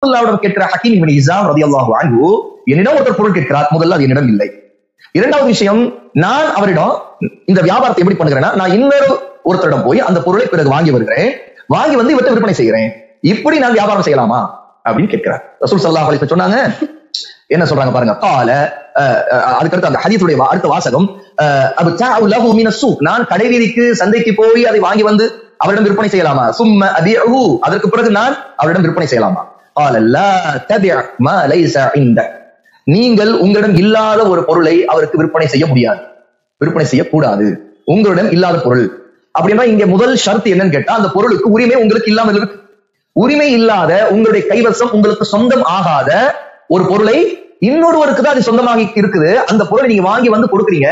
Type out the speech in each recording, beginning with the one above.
ரசூலுல்லாஹ்விடம் கேட்கிற ஹக்கீம் இப்னு ஹிஸாம் ரலியல்லாஹு அன்ஹு, என்னிடம் ஒருத்தர் பொருள் கேட்கிறார், முதல்ல அது என்னிடம் இல்லை. இரண்டாவது விஷயம், நான் அவரிடம் இந்த வியாபாரத்தை எப்படி பண்ணுகிறேன்னா, நான் இன்னொரு ஒருத்தரிடம் போய் அந்த பொருளை பிறகு வாங்கி வருகிறேன், வாங்கி வந்து இவற்றை விற்பனை செய்கிறேன், இப்படி நான் வியாபாரம் செய்யலாமா அப்படின்னு கேட்கிறார். ரசூல் ஸல்லல்லாஹு அலைஹி வஸல்லம் சொன்னாங்க, என்ன சொல்றாங்க பாருங்க, கால அதுக்கடுத்து அந்த ஹதீஸுடைய அடுத்த வாசகம், அப்தஅு லஹு மினஸ் ஸூக், நான் கடைவீதிக்கு சந்தைக்கு போய் அதை வாங்கி வந்து அவரிடம் விற்பனை செய்யலாமா, சும்ம அபிஉ, அதற்கு பிறகு நான் அவரிடம் விற்பனை செய்யலாமா. قال لا تبع ما ليس عندك, நீங்கள் உங்களிடம் இல்லாத ஒரு பொருளை அவருக்கு விற்பனை செய்ய முடியாது, விற்பனை செய்யக்கூடாது, உங்களிடம் இல்லாத பொருள். அப்படின்னா இங்க முதல் ஷர்த் என்னன்னு கேட்டா, அந்த பொருளுக்கு உரிமை உங்களுக்கு இல்லாமல் இருக்கு. உரிமை இல்லாத, உங்களுடைய கைவசம் உங்களுக்கு சொந்தம் ஆகாத ஒரு பொருளை இன்னொருவருக்கு தான் அது சொந்தமாக இருக்குது, அந்த பொருளை நீங்க வாங்கி வந்து கொடுக்குறீங்க,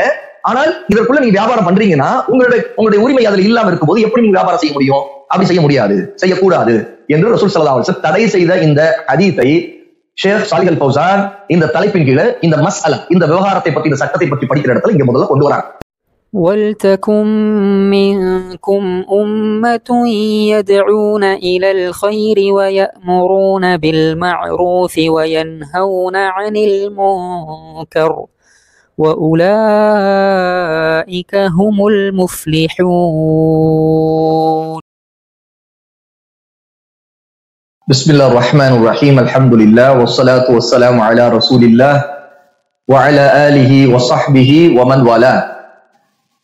ஆனால் இதற்குள்ள நீங்க வியாபாரம் பண்றீங்கன்னா உங்களுடைய உரிமை அதுல இல்லாம இருக்கும்போது எப்படி நீங்க வியாபாரம் செய்ய முடியும்? அப்படி செய்ய முடியாது, செய்யக்கூடாது என்று ரசூல் ஸல்லல்லாஹு அலைஹி வஸல்லம் தடை செய்த இந்த ஹதீஸை ஷேக் சாலிஹ் அல் ஃபௌசான் இந்த தலைப்பின் கீழே இந்த மஸ்அலா, இந்த விவகாரத்தை பற்றி, இந்த சட்டத்தை பற்றி படிக்கிற இடத்துல இங்க முதல்ல கொண்டு வராங்க. وَلْتَكُنْ مِنْكُمْ أُمَّةٌ يَدْعُونَ إِلَى الْخَيْرِ وَيَأْمُرُونَ بِالْمَعْرُوفِ وَيَنْهَوْنَ عَنِ الْمُنْكَرِ وَأُولَئِكَ هُمُ الْمُفْلِحُونَ. بسم الله الرحمن الرحيم. الحمد لله والصلاة والسلام على رسول الله وعلى آله وصحبه ومن والاه.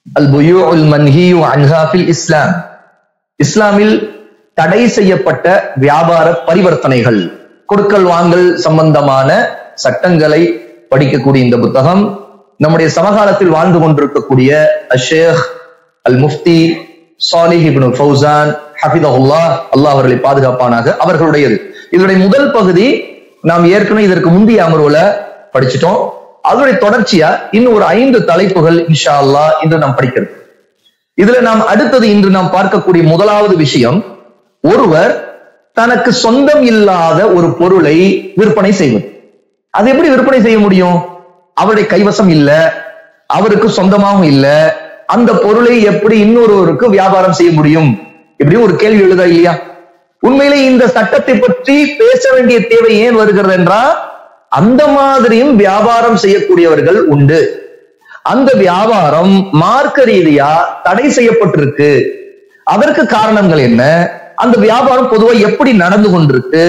البيوع المنهي عنها في الإسلام. இஸ்லாமில் தடை செய்யப்பட்ட வியாபார பரிவர்த்தனைகள், கொடுக்கல் வாங்கல் சம்பந்தமான சட்டங்களை படிக்கக்கூடிய இந்த புத்தகம் நம்முடைய சமகாலத்தில் வாழ்ந்து கொண்டிருக்கக்கூடிய ஷேக் அல் முஃப்தி சாலிஹ் இப்னு ஃபௌசான் ஹஃபிதஹுல்லாஹ், அல்லாஹ் அவர்களை பாதுகாப்பானாக, அவர்களுடையது. இதனுடைய முதல் பகுதி நாம் ஏற்கனவே இதற்கு முந்தைய அமர்வுல படிச்சிட்டோம். அதனுடைய தொடர்ச்சியா இன்னும் ஒரு 5 தலைப்புகள் இன்ஷா அல்லாஹ் இன்று நாம் படிக்கிறது. இதுல நாம் அடுத்தது இன்று நாம் பார்க்கக்கூடிய முதலாவது விஷயம், ஒருவர் தனக்கு சொந்தம் இல்லாத ஒரு பொருளை விற்பனை செய்வது. அது எப்படி விற்பனை செய்ய முடியும்? அவருடைய கைவசம் இல்ல, அவருக்கு சொந்தமாகவும் இல்ல, அந்த பொருளை எப்படி இன்னொருவருக்கு வியாபாரம் செய்ய முடியும்? இப்படி ஒரு கேள்வி எழுதா இல்லையா? உண்மையிலே இந்த சட்டத்தை பற்றி பேச வேண்டிய தேவை ஏன் வருகிறது என்றால், அந்த மாதிரியும் வியாபாரம் செய்யக்கூடியவர்கள் உண்டு. அந்த வியாபாரம் மார்க்க ரீதியா தடை செய்யப்பட்டிருக்கு. அதற்கு காரணங்கள் என்ன? அந்த வியாபாரம் பொதுவாக எப்படி நடந்து கொண்டிருக்கு?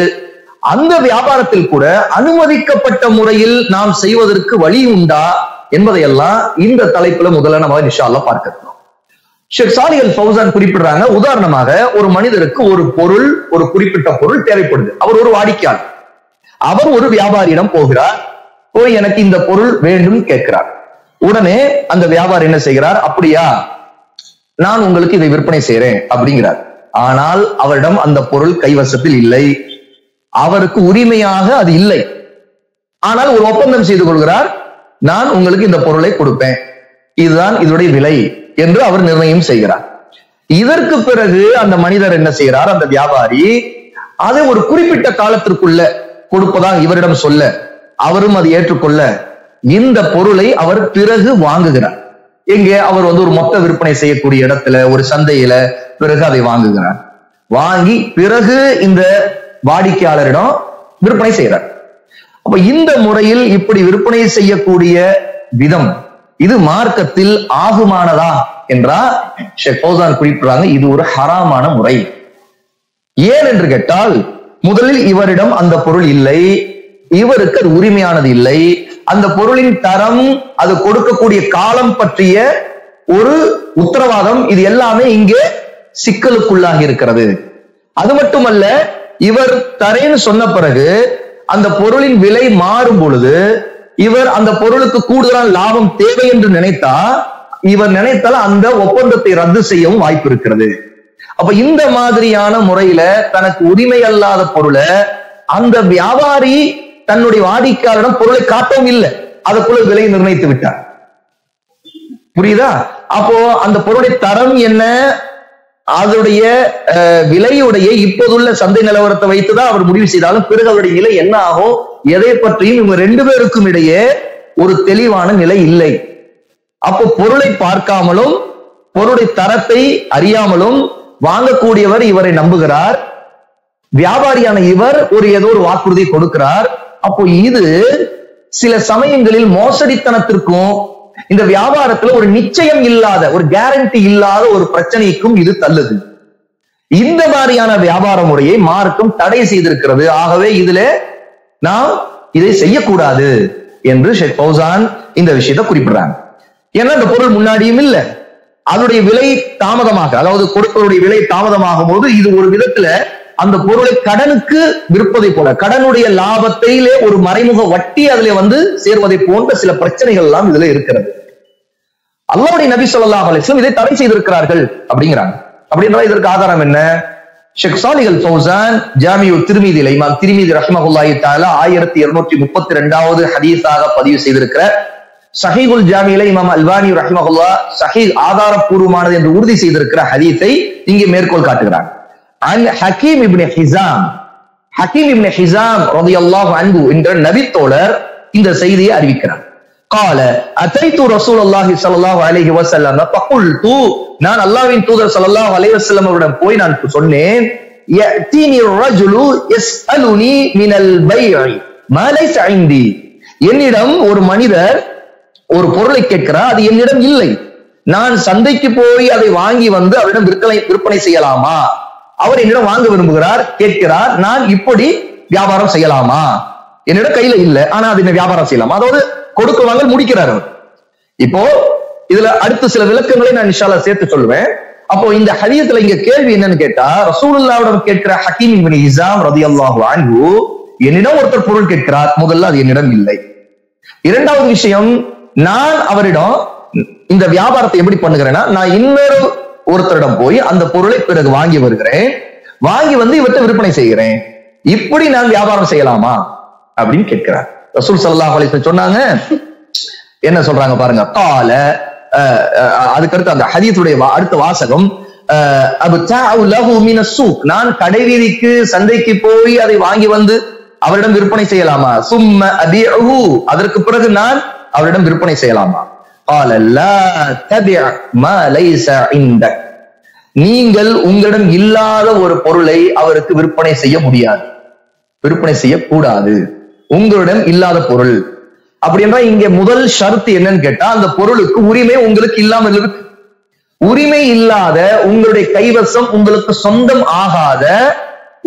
அந்த வியாபாரத்தில் கூட அனுமதிக்கப்பட்ட முறையில் நாம் செய்வதற்கு வழி உண்டா என்பதையெல்லாம் இந்த தலைப்புல முதல்ல நம்ம இன்ஷா அல்லாஹ் பார்க்கிறோம். ஷேக் சாலிஹ் அல் ஃபௌசான் குறிப்பிடுறாங்க, உதாரணமாக ஒரு மனிதருக்கு ஒரு பொருள், ஒரு குறிப்பிட்ட பொருள் தேவைப்படுது. அவர் ஒரு வாடிக்கையாளர், அவர் ஒரு வியாபாரியிடம் போகிறார், போய் எனக்கு இந்த பொருள் வேண்டும் கேட்கிறார். உடனே அந்த வியாபாரி என்ன செய்கிறார், அப்படியா நான் உங்களுக்கு இதை விற்பனை செய்யறேன் அப்படிங்கிறார். ஆனால் அவரிடம் அந்த பொருள் கைவசத்தில் இல்லை, அவருக்கு உரிமையாக அது இல்லை. ஆனால் ஒரு ஒப்பந்தம் செய்து கொள்கிறார், நான் உங்களுக்கு இந்த பொருளை கொடுப்பேன், இதுதான் இதனுடைய விலை என்று அவர் நிர்ணயம் செய்கிறார். இதற்கு பிறகு அந்த மனிதர் என்ன செய்கிறார், அந்த வியாபாரி அதை ஒரு குறிப்பிட்ட காலத்திற்குள்ள கொடுப்பதாக இவரிடம் சொல்ல, அவரும் அதை ஏற்றுக்கொள்ள இந்த பொருளை அவர் பிறகு வாங்குகிறார். எங்கே? அவர் ஒரு மொத்த விற்பனை செய்யக்கூடிய இடத்துல, ஒரு சந்தையில பிறகு அதை வாங்குகிறார். வாங்கி பிறகு இந்த வாடிக்கையாளரிடம் விற்பனை செய்கிறார். அப்ப இந்த முறையில் இப்படி விற்பனை செய்யக்கூடிய விதம் இது மார்க்கத்தில் ஆகுமானதா என்றால் ஷேக் ஃபௌசான் குறிப்பிடுறாங்க, இது ஒரு ஹராமான முறை. ஏன் என்று கேட்டால், முதலில் இவரிடம் அந்த பொருள் இல்லை, இவருக்கு அது உரிமையானது இல்லை, அந்த பொருளின் தரம், அது கொடுக்கக்கூடிய காலம் பற்றிய ஒரு உத்தரவாதம், இது எல்லாமே இங்கே சிக்கலுக்குள்ளாகி இருக்கிறது. அது மட்டுமல்ல, இவர் தரேன்னு சொன்ன பிறகு அந்த பொருளின் விலை மாறும் பொழுது இவர் அந்த பொருளுக்கு கூடுதலான லாபம் தேவை என்று இவர் நினைத்தால் அந்த ஒப்பந்தத்தை ரத்து செய்யவும் வாய்ப்பு இருக்கிறது. அப்ப இந்த மாதிரியான முறையில தனக்கு உரிமை அல்லாத பொருளை அந்த வியாபாரி தன்னுடைய வாடிக்கையாளரிடம் பொருளை காட்டவும் இல்லை, அதுக்குள்ள விலை நிர்ணயித்து விட்டார். புரியுதா? அப்போ அந்த பொருளுடைய தரம் என்ன, அதனுடைய விலையுடைய இப்போதுள்ள சந்தை நிலவரத்தை வைத்துதான் அவர் முடிவு செய்தாலும் பிறகு அவருடைய நிலை என்ன ஆகும், எதை பற்றியும் இவங்க 2 பேருக்கும் இடையே ஒரு தெளிவான நிலை இல்லை. அப்போ பொருளை பார்க்காமலும் பொருளுடைய தரத்தை அறியாமலும் வாங்கக்கூடியவர் இவரை நம்புகிறார், வியாபாரியான இவர் ஏதோ ஒரு வாக்குறுதியை கொடுக்கிறார். அப்போ இது சில சமயங்களில் மோசடித்தனத்திற்கும் இந்த வியாபாரத்துல ஒரு நிச்சயம் இல்லாத, ஒரு கேரண்டி இல்லாத ஒரு பிரச்சனைக்கும் இது தள்ளுது. இந்த மாதிரியான வியாபார முறையை மார்க்கம் தடை செய்திருக்கிறது. ஆகவே இதுல நாம் இதை செய்யக்கூடாது என்று ஷேக் ஃபௌசான் இந்த விஷயத்தை குறிப்பிடுறாங்க. ஏன்னா இந்த பொருள் முன்னாடியும் இல்ல, அதனுடைய விலை தாமதமாக, அதாவது கொடுப்பவருடைய விலை தாமதமாகும் போது இது ஒரு விதத்துல அந்த பொருளை கடனுக்கு விற்பதை போல, கடனுடைய லாபத்திலே ஒரு மறைமுக வட்டி அதுல சேர்வதை போன்ற சில பிரச்சனைகள் எல்லாம் இதுல இருக்கிறது. அல்லாஹ்வுடைய நபி ஸல்லல்லாஹு அலைஹி வஸல்லம் இதை தடை செய்திருக்கிறார்கள் அப்படிங்கிறாங்க. அப்படின்றா இதற்கு ஆதாரம் என்ன? ஷேக் சாலிஹ் அல் ஃபௌசான் ஜாமிஉ திர்மிதில இமாம் திர்மிதி ரஹ்மஹுல்லாஹி தஆலா 1232வது ஹதீஸாக பதிவு செய்திருக்கிற சஹீஹுல் ஜாமியில இமாம் அல்பானி ரஹ்மஹுல்லாஹ் சஹீஹ் ஆதாரப்பூர்வமானது என்று உறுதி செய்திருக்கிற ஹதீஸை இங்கே மேற்கோள் காட்டுகிறார். அன் ஹக்கீம் இப்னு ஹிஸாம் ரலியல்லாஹு அன்ஹு என்ற நபி தோழர் இந்த செய்தியை அறிவிக்கிறார். قال اتيت رسول الله صلى الله عليه وسلم فقلت நான் அல்லாஹ்வின் தூதர் ஸல்லல்லாஹு அலைஹி வஸல்லம் அவரிடம் போய் நான் சொன்னேன், ياتيني الرجل يسالني من البيع ما ليس عندي. என்னிடம் ஒரு மனிதர் ஒரு பொருளை கேட்கிறார், அது என்னிடம் இல்லை. நான் சந்தைக்கு போய் அதை வாங்கி அவரிடம் விற்பனை செய்யலாமா? அவர் என்னிடம் வாங்க விரும்புகிறார், கேட்கிறார், நான் இப்படி வியாபாரம் செய்யலாமா? என்னிடம் கையில இல்ல, ஆனா அது என்ன வியாபாரம் செய்யலாமா? அதாவது கொடுக்க வாங்க முடிக்கிறார் அவர். இப்போ இதுல அடுத்த சில விளக்கங்களை நான் இன்ஷா அல்லாஹ் சேர்த்து சொல்லுவேன். அப்போ இந்த ஹதீஸ்ல இங்க கேள்வி என்னன்னு கேட்டா, ரசூலுல்லாஹ்விடம் கேட்கிற ஹக்கீம் இப்னு ஹிஸாம் ரலியல்லாஹு அன்ஹு, என்னிடம் ஒருத்தர் பொருள் கேட்கிறார், முதல்ல அது என்னிடம் இல்லை. இரண்டாவது விஷயம், நான் அவரிடம் இந்த வியாபாரத்தை எப்படி பண்ணுகிறேன்னா, நான் இன்னொரு ஒருத்தரிடம் போய் அந்த பொருளை பிறகு வாங்கி வருகிறேன், வாங்கி இவற்றை விற்பனை செய்கிறேன், இப்படி நான் வியாபாரம் செய்யலாமா அப்படின்னு கேட்கிறார். ரசூல் ஸல்லல்லாஹு அலைஹி வஸல்லம் சொன்னாங்க, என்ன சொல்றாங்க பாருங்க. கால அதுக்கடுத்து அந்த ஹதீஸுடைய அடுத்த வாசகம், நான் கடைவீதிக்கு சந்தைக்கு போய் அதை வாங்கி அவரிடம் விற்பனை செய்யலாமா? சும்ம அபிஉஹு, அதற்கு பிறகு நான் அவரிடம் விற்பனை செய்யலாமா? قال لا تبع ما ليس عندك, நீங்கள் உங்களிடம் இல்லாத ஒரு பொருளை அவருக்கு விற்பனை செய்ய முடியாது, விற்பனை செய்யக்கூடாது, உங்களிடம் இல்லாத பொருள். அப்படி என்றால் இங்க முதல் ஷர்த் என்னன்னு கேட்டா, அந்த பொருளுக்கு உரிமை உங்களுக்கு இல்லாமல் இருக்கு. உரிமை இல்லாத, உங்களுடைய கைவசம் உங்களுக்கு சொந்தம் ஆகாத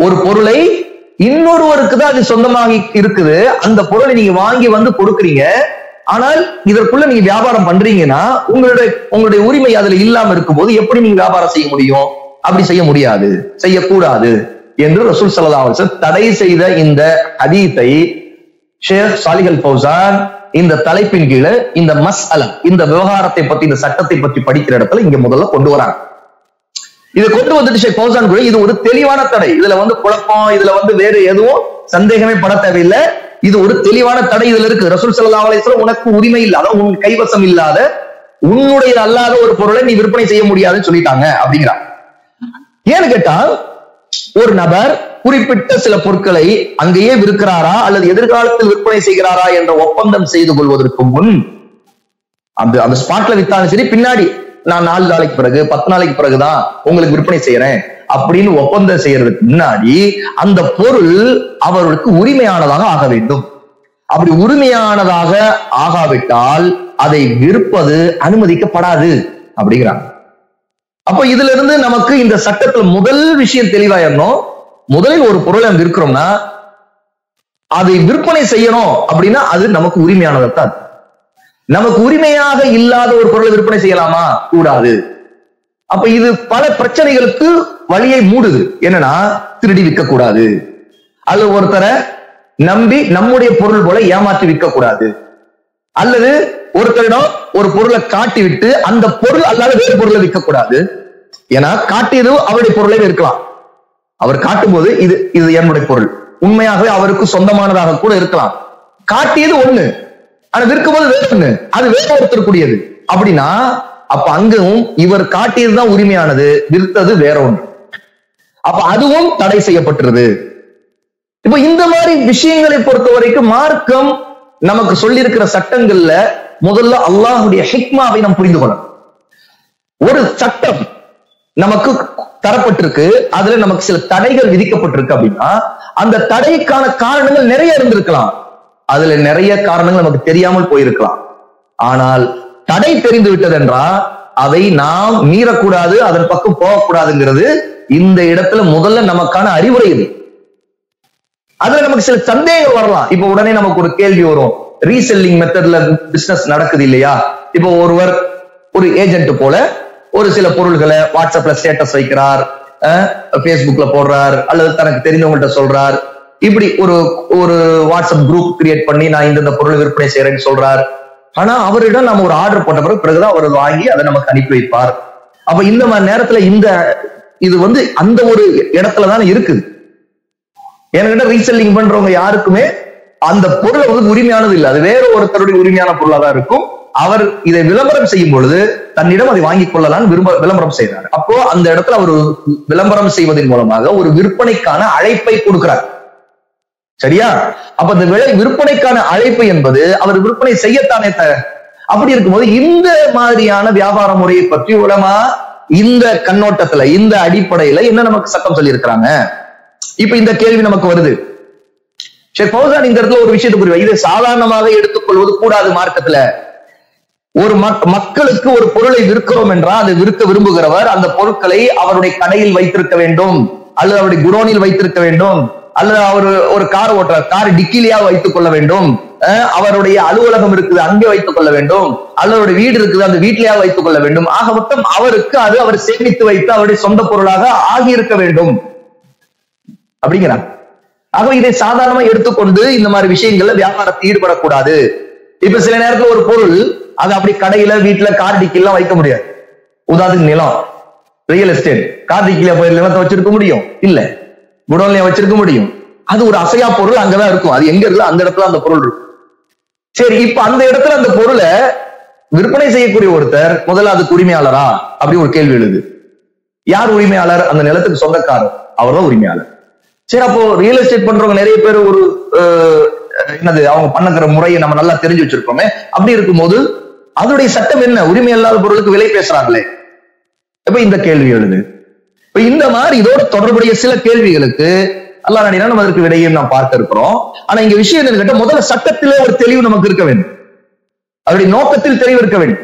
ஒரு பொருளை இன்னொருவருக்கு தான் அது சொந்தமாக இருக்குது, அந்த பொருளை நீங்க வாங்கி கொடுக்குறீங்க, ஆனால் இதற்குள்ள நீங்க வியாபாரம் பண்றீங்கன்னா உங்களுடைய உரிமை அதுல இல்லாம இருக்கும்போது எப்படி நீங்க வியாபாரம் செய்ய முடியும்? அப்படி செய்ய முடியாது, செய்யக்கூடாது என்று ரசூல் ஸல்லல்லாஹு அலைஹி வஸல்லம் தடை செய்த இந்த ஹதீஸை ஷேக் சாலிஹ் அல் ஃபௌசான் இந்த தலைப்பின் கீழே இந்த மஸ்அலா, இந்த விவகாரத்தை பத்தி, இந்த சட்டத்தை பற்றி படிக்கிற இடத்துல இங்க முதல்ல கொண்டு வராங்க. இதை கொண்டு வந்துட்டு ஷேக் ஃபௌசான் கூட இது ஒரு தெளிவான தடை, இதுல குழப்பம், இதுல வேற எதுவும் சந்தேகமே பட தேவையில்லை, இது ஒரு தெளிவான தடை இதுல இருக்கு. ரசூல் ஸல்லல்லாஹு அலைஹி வஸல்லம் உனக்கு உரிமை இல்லாத, உன் கைவசம் இல்லாத, உன்னுடைய அல்லாத ஒரு பொருளை நீ விற்பனை செய்ய முடியாதுன்னு சொல்லிட்டாங்க அப்படிங்கிறான். ஏன்னு கேட்டா, ஒரு நபர் குறிப்பிட்ட சில பொருட்களை அங்கேயே விற்கிறாரா அல்லது எதிர்காலத்தில் விற்பனை செய்கிறாரா என்ற ஒப்பந்தம் செய்து கொள்வதற்கு முன், அந்த ஸ்பாட்ல வித்தாலும் சரி, பின்னாடி நான் 4 நாளைக்கு பிறகு 10 நாளைக்கு பிறகுதான் உங்களுக்கு விற்பனை செய்யறேன் அப்படின்னு ஒப்பந்தம் செய்யறதுக்கு முன்னாடி அந்த பொருள் அவர்களுக்கு உரிமையானதாக ஆக வேண்டும். அப்படி உரிமையானதாக ஆகாவிட்டால் அதை விற்பது அனுமதிக்கப்படாது அப்படிங்கிறாங்க. அப்ப இதுல இருந்து நமக்கு இந்த சட்டத்துல முதல் விஷயம் தெளிவாயிரணும். முதலில் ஒரு பொருளை விற்கிறோம்னா அதை விற்பனை செய்யணும் அப்படின்னா அது நமக்கு உரிமையானதான். நமக்கு உரிமையாக இல்லாத ஒரு பொருளை விற்பனை செய்யலாமா? கூடாது. அப்ப இது பல பிரச்சனைகளுக்கு வழியை மூடுது. என்னன்னா, திருடி விற்க கூடாது, அல்லது ஒருத்தரை நம்பி நம்முடைய பொருள் போல ஏமாற்றி விற்க கூடாது, அல்லது ஒருத்தரிடம் ஒரு பொருளை காட்டி விட்டு அந்த பொருள் அல்லாத வேறு பொருளை விற்க கூடாது. ஏன்னா காட்டியது அவருடைய பொருளை இருக்கலாம், அவர் காட்டும் போது இது என்னுடைய பொருள், உண்மையாகவே அவருக்கு சொந்தமானதாக கூட இருக்கலாம். காட்டியது ஒண்ணு, ஆனா விற்கும் போது வேற ஒண்ணு, அது வேற ஒருத்தருக்குரியது. அப்படின்னா அப்ப அங்கும் இவர் காட்டியதுதான் உரிமையானது, விற்றது வேற ஒன்று. அப்ப அதுவும் தடை செய்யப்பட்டிருது. இப்ப இந்த மாதிரி விஷயங்களை பொறுத்த வரைக்கும் மார்க்கம் நமக்கு சொல்லி இருக்கிற சட்டங்கள்ல முதல்ல அல்லாஹ்வுடைய ஹிக்மாவை நாம் புரிந்து கொள்ளணும். ஒரு சட்டம் நமக்கு தரப்பட்டிருக்கு, அதுல நமக்கு சில தடைகள் விதிக்கப்பட்டிருக்கு அப்படின்னா அந்த தடைக்கான காரணங்கள் நிறைய இருந்திருக்கலாம். அதுல நிறைய காரணங்கள் நமக்கு தெரியாமல் போயிருக்கலாம். ஆனால் தடை தெரிந்து விட்டது என்றால் அதை நாம் மீறக்கூடாது, அதன் பக்கம் போகக்கூடாதுங்கிறது இந்த இடத்துல முதல்ல நமக்கான அறிவுரை இது. அதுல நமக்கு சில சந்தேகம் வரலாம். இப்ப உடனே நமக்கு ஒரு கேள்வி வரும், ரீசெல்லிங் மெத்தட்ல பிசினஸ் நடக்குது இல்லையா? இப்போ ஒருவர் ஒரு ஏஜென்ட் போல ஒரு சில பொருள்களை வாட்ஸ்அப்ல ஸ்டேட்டஸ் வைக்கிறார், பேஸ்புக்ல போடுறார், அல்லது தனக்கு தெரிந்தவங்கள்ட்ட சொல்றார். இப்படி ஒரு வாட்ஸ்அப் குரூப் கிரியேட் பண்ணி நான் இந்த பொருளை விற்பனை செய்யறேன்னு சொல்றார். ஆனா அவரிடம் நம்ம ஒரு ஆர்டர் போட்ட பிறகுதான் அவர் வாங்கி அதை நமக்கு அனுப்பி வைப்பார். அப்ப இந்த மாதிரி நேரத்துல இது அந்த ஒரு இடத்துலதான் இருக்குது. என்கிட்ட ரீசெல்லிங் பண்றவங்க யாருக்குமே அந்த பொருளை உரிமையானது இல்லை, அது வேற ஒருத்தருடைய உரிமையான பொருளா தான் இருக்கும். அவர் இதை விளம்பரம் செய்யும் பொழுது தன்னிடம் அதை வாங்கிக் கொள்ளலாம் விளம்பரம் செய்யறாரு. அப்போ அந்த இடத்துல அவர் விளம்பரம் செய்வதன் மூலமாக ஒரு விற்பனைக்கான அழைப்பை கொடுக்கிறார். சரியா? அப்ப அந்த விற்பனைக்கான அழைப்பு என்பது அவர் விற்பனை செய்யத்தானே. அப்படி இருக்கும்போது இந்த மாதிரியான வியாபார முறையை பற்றி உலமா இந்த கண்ணோட்டத்துல இந்த அடிப்படையில என்ன நமக்கு சட்டம் சொல்லி இருக்கிறாங்க? இப்ப இந்த கேள்வி நமக்கு வருது. ஷேக் ஃபௌசான் இந்த இடத்துல ஒரு விஷயத்தை புரியும், இதை சாதாரணமாக எடுத்துக்கொள்வது கூடாது மார்க்கத்துல. ஒரு மக்களுக்கு ஒரு பொருளை விற்கிறோம் என்றால் அதை விற்க விரும்புகிறவர் அந்த பொருட்களை அவருடைய கடையில் வைத்திருக்க வேண்டும், அல்லது அவருடைய குடோனில் வைத்திருக்க வேண்டும், அல்லது அவர் ஒரு கார் ஓட்டுறார், கார் டிக்கிலியா வைத்துக் கொள்ள வேண்டும், அவருடைய அலுவலகம் இருக்குது அங்கே வைத்துக் கொள்ள வேண்டும், அல்லது அவருடைய வீடு இருக்குது அந்த வீட்டிலேயா வைத்துக் கொள்ள வேண்டும். ஆக மொத்தம் அவருக்கு அது அவர் சேமித்து வைத்து அவருடைய சொந்த பொருளாக ஆகியிருக்க வேண்டும் அப்படிங்கிறார். ஆக இதை சாதாரணமா எடுத்துக்கொண்டு இந்த மாதிரி விஷயங்கள்ல வியாபாரத்தில் ஈடுபடக்கூடாது. இப்ப சில நேரத்துல ஒரு பொருள் அது அப்படி கடையில வீட்டுல கார் டிக்கிலாம் வைக்க முடியாது. உதாரணத்துக்கு நிலம், ரியல் எஸ்டேட், கார் டிக்கில போய் நிலத்தை வச்சிருக்க முடியும் இல்ல, குடோன்லயா வச்சிருக்க முடியும். அது ஒரு அசையா பொருள், அங்கதான் இருக்கும். அது எங்க இருக்கு அந்த இடத்துல அந்த பொருள் இருக்கும். சரி, இப்ப அந்த இடத்துல அந்த பொருளை விற்பனை செய்யக்கூடிய ஒருத்தர் முதல்ல அதுக்கு உரிமையாளரா அப்படி ஒரு கேள்வி எழுது. யார் உரிமையாளர்? அந்த நிலத்துக்கு சொந்தக்காரர், அவர்தான் உரிமையாளர். சரி, அப்போ ரியல் எஸ்டேட் பண்றவங்க நிறைய பேர் ஒரு அவங்க பண்ணுகிற முறையை நம்ம நல்லா தெரிஞ்சு வச்சிருக்கோமே. அப்படி இருக்கும்போது அதோடைய சட்டம் என்ன? உரிமை இல்லாத பொருளுக்கு விலை பேசுறாங்களே. இப்ப இந்த கேள்வி எழுது. இப்ப இந்த மாதிரி இதோட தொடர்புடைய சில கேள்விகளுக்கு அல்லாஹ் நாடினா நம்ம அதற்கு விடையை நாம் பார்க்க இருக்கிறோம். ஆனா இங்க விஷயம் என்னன்னு கேட்டா, முதல்ல சட்டத்திலே ஒரு தெளிவு நமக்கு இருக்க வேண்டும், அவருடைய நோக்கத்தில் தெளிவு இருக்க வேண்டும்.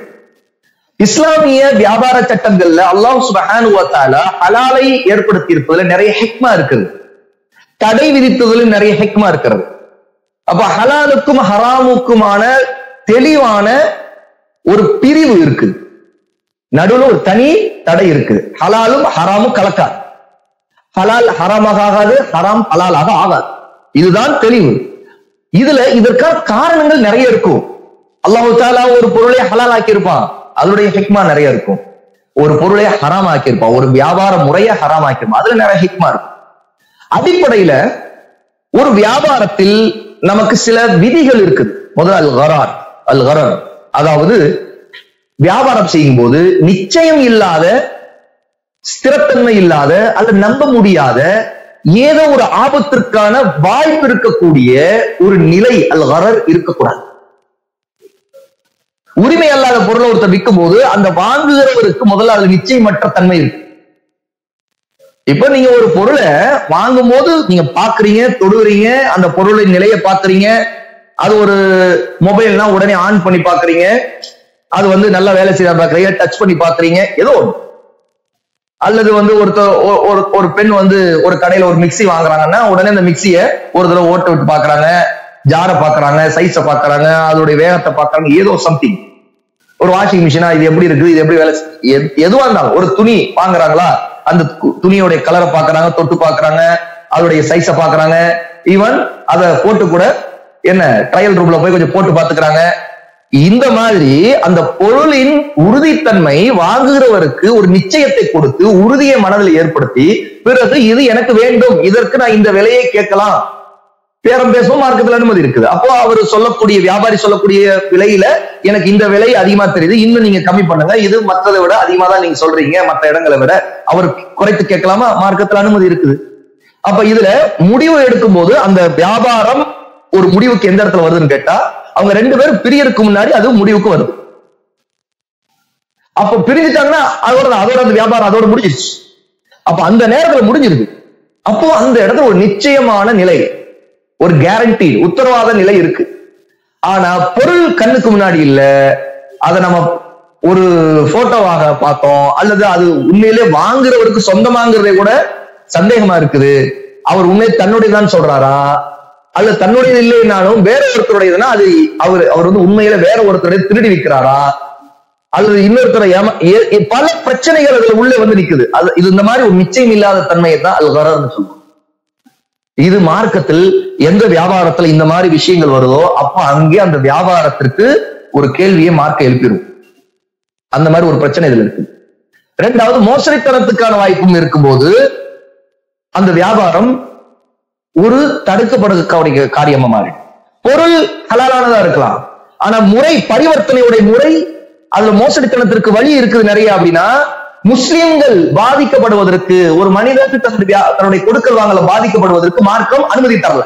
இஸ்லாமிய வியாபார சட்டங்கள்ல அல்லாஹ் சுப்ஹானஹு வ தஆலா ஹலாலை ஏற்படுத்தி இருப்பதுல நிறைய ஹிக்மா இருக்குது, தடை விதித்ததில் நிறைய ஹிக்மா இருக்கிறது. அப்ப ஹலாலுக்கும் ஹராமுக்குமான தெளிவான ஒரு பிரிவு இருக்கு, நடுவுல ஒரு தனி தடை இருக்கு. ஹலாலும் ஹராமும் கலக்காது, ஹலால் ஹராமாக ஆகாது, ஹராம் ஹலாலாக ஆகாது. இதுதான் தெளிவு. இதற்கான காரணங்கள் நிறைய இருக்கும். அல்லாஹ் தஆலா ஒரு பொருளை ஹலால் ஆக்கி இருப்பான், அதனுடைய ஹிக்மா நிறைய இருக்கும். ஒரு பொருளை ஹராம் ஆக்கி இருப்பான், ஒரு வியாபார முறையை ஹராம் ஆக்கி இருப்பான், அதுல நிறைய ஹிக்மா இருக்கும். அடிப்படையில ஒரு வியாபாரத்தில் நமக்கு சில விதிகள் இருக்குது. முதல் அல் கரர், அதாவது வியாபாரம் செய்யும் போது நிச்சயம் இல்லாத, ஸ்திரத்தன்மை இல்லாத அல்லது நம்ப முடியாத ஏதோ ஒரு ஆபத்திற்கான வாய்ப்பு இருக்கக்கூடிய ஒரு நிலை அல் கரர் இருக்கக்கூடாது. உரிமை அல்லாத பொருளை ஒருத்தர் விற்கும் போது அந்த வாங்குகிறவருக்கு முதல்ல அது நிச்சயமற்ற தன்மை இருக்கு. இப்ப நீங்க ஒரு பொருளை வாங்கும் போது நீங்க பாக்குறீங்க, தொடுறீங்க, அந்த பொருளின் நிலையை பாக்குறீங்க. அது ஒரு மொபைல்னா உடனே ஆன் பண்ணி பாக்குறீங்க, அது நல்லா வேலை செய்ய பாக்குறீங்க, டச் பண்ணி பாக்குறீங்க, ஏதோ ஒன்று. அல்லது ஒரு பெண் ஒரு கடையில ஒரு மிக்சி வாங்குறாங்கன்னா உடனே அந்த மிக்சியை ஒரு தடவை ஓட்ட விட்டு பாக்குறாங்க, ஜார பாக்குறாங்க, சைஸ பாக்குறாங்க, அதோடைய வேகத்தை பாக்குறாங்க, ஏதோ சம்திங். ஒரு வாஷிங் மிஷினா இது எப்படி இருக்குது, இது எப்படி வேலை, எதுவா இருந்தாலும் ஒரு துணி வாங்குறாங்களா, அந்த துணியோடைய கலரை பாக்குறாங்க, தொட்டு பாக்குறாங்க, அதோடைய சைஸ பாக்குறாங்க, ஈவன் அதை போட்டு கூட ட்ரையல் ரூம்ல போய் கொஞ்சம் போட்டு பாத்துக்கிறாங்க. இந்த மாதிரி அந்த பொருளின் உறுதித்தன்மை வாங்குகிறவருக்கு ஒரு நிச்சயத்தை கொடுத்து உறுதியை மனதில் ஏற்படுத்தி பிறகு இது எனக்கு வேண்டும், இதற்கு நான் இந்த விலையை கேட்கலாம், பேரம் பேசும் மார்க்கத்தில் அனுமதி இருக்குது. அப்போ அவர் சொல்லக்கூடிய, வியாபாரி சொல்லக்கூடிய விலையில எனக்கு இந்த விலை அதிகமா தெரியுது, இன்னும் நீங்க கம்மி பண்ணுங்க, இது மற்றதை விட அதிகமா தான் நீங்க சொல்றீங்க, மற்ற இடங்களை விட, அவர் குறைத்து கேட்கலாமா? மார்க்கத்தில் அனுமதி இருக்குது. அப்ப இதுல முடிவு எடுக்கும் போது அந்த வியாபாரம் ஒரு முடிவுக்கு எந்த இடத்துல வருதுன்னு கேட்டா, அவங்க ரெண்டு பேரும் பிரியருக்கு முன்னாடி அது முடிவுக்கு வருது. அப்ப பிரிஞ்சுட்டாங்கன்னா அதோட அந்த வியாபாரம் அதோட முடிஞ்சிருச்சு. அப்ப அந்த நேரத்துல முடிஞ்சிருக்கு. அப்போ அந்த இடத்துல ஒரு நிச்சயமான நிலை, ஒரு கேரண்டி, உத்தரவாத நிலை இருக்கு. ஆனா பொருள் கண்ணுக்கு முன்னாடி இல்ல, அதை நம்ம ஒரு போட்டோவாக பார்த்தோம், அல்லது அது உண்மையிலே வாங்குறவருக்கு சொந்தமாங்கிறதே கூட சந்தேகமா இருக்குது. அவர் உண்மையை தன்னுடையதான் சொல்றாரா, அல்லது தன்னுடையது இல்லைனாலும் வேற ஒருத்தருடையதுன்னா அது அவர் வந்து உண்மையில வேற ஒருத்தருடைய திருடி விற்கிறாரா, அல்லது இன்னொருத்தரை பல பிரச்சனைகள் அதுல உள்ள வந்து நிக்குது. அது இது இந்த மாதிரி ஒரு நிச்சயம் இல்லாத தன்மையை தான் அல் கரர்னு சொல்லுவோம். இது மார்க்கத்தில் எந்த வியாபாரத்துல இந்த மாதிரி விஷயங்கள் வருதோ அப்ப அங்கே அந்த வியாபாரத்திற்கு ஒரு கேள்வியை மார்க்க எழுப்பிடும். அந்த மாதிரி ஒரு பிரச்சனை இதுல இருக்கு. இரண்டாவது, மோசடித்தனத்துக்கான வாய்ப்பும் இருக்கும்போது அந்த வியாபாரம் ஒரு தடுக்கப்படுகிற காரியமா மாறி. பொருள் ஹலாலானதா இருக்கலாம், ஆனா முறை, பரிவர்த்தனையுடைய முறை, அதுல மோசடித்தனத்திற்கு வழி இருக்குது நிறைய. அப்படின்னா முஸ்லிம்கள் பாதிக்கப்படுவதற்கு, ஒரு மனிதனுக்கு தன்னுடைய கொடுக்கல் வாங்கல பாதிக்கப்படுவதற்கு மார்க்கம் அனுமதி தரல.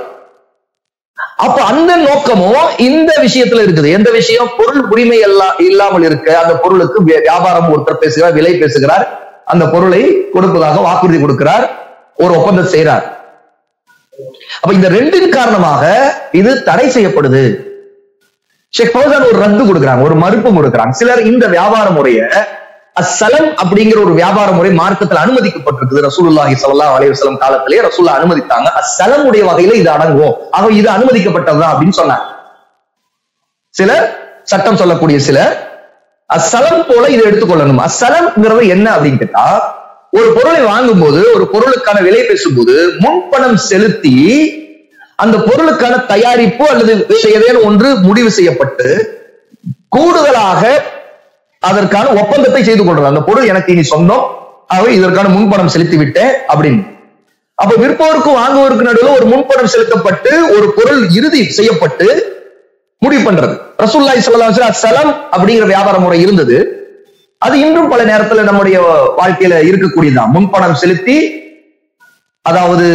அப்ப அந்த நோக்கமும் இந்த விஷயத்துல இருக்குது. எந்த விஷயம்? பொருள் உரிமை இல்லாமல் இருக்க அந்த பொருளுக்கு வியாபாரம் ஒருத்தர் பேசுகிறார், விலை பேசுகிறார், அந்த பொருளை கொடுப்பதாக வாக்குறுதி கொடுக்கிறார், ஒரு ஒப்பந்தம் செய்கிறார். அப்ப இந்த ரெண்டின் காரணமாக இது தடை செய்யப்படுது. ஷேக் ஃபௌசான் ஒரு ரத்து கொடுக்கிறாங்க, ஒரு மறுப்பு கொடுக்கிறாங்க. சிலர் இந்த வியாபார முறைய அஸ்ஸலம் அப்படிங்கிற ஒரு வியாபார முறை மார்க்கத்தில் அனுமதிக்கப்பட்டிருக்குது. ரசூலுல்லாஹி ஸல்லல்லாஹு அலைஹி வஸல்லம் காலத்திலேயே ரசூலுல்லாஹ் அனுமதித்தாங்க. அஸ்ஸலம் உடைய வகையில இது அடங்கும், ஆக இது அனுமதிக்கப்பட்டதுதான் அப்படின்னு சொன்னாங்க. சிலர் சட்டம் சொல்லக்கூடிய சிலர் அஸ்ஸலம் போல இதை எடுத்துக்கொள்ளணும். அஸ்ஸலம்ங்கிறது என்ன அப்படின்னு கேட்டா, ஒரு பொருளை வாங்கும் போது, ஒரு பொருளுக்கான விலை பேசும்போது முன்பணம் செலுத்தி அந்த பொருளுக்கான தயாரிப்பு அல்லது ஏதேனும் ஒன்று முடிவு செய்யப்பட்டு கூடுதலாக அதற்கான ஒப்பந்தத்தை செய்து கொள்றாங்க. அந்த பொருள் எனக்கு இனி சொந்தம், ஆகவே இதற்கான முன்பணம் செலுத்தி விட்டேன் அப்படின்னு. அப்ப விற்பவருக்கும் வாங்குவதற்கு நடுவில் ஒரு முன்பணம் செலுத்தப்பட்டு ஒரு பொருள் இறுதி செய்யப்பட்டு முடிவு பண்றது. ரசூலுல்லாஹி ஸல்லல்லாஹு அலைஹி வஸல்லம் ஸலம் அப்படிங்கிற வியாபார முறை இருந்தது. அது இன்றும் பல நேரத்துல நம்முடைய வாழ்க்கையில இருக்கக்கூடியதான். முன்பணம் செலுத்தி, அதாவது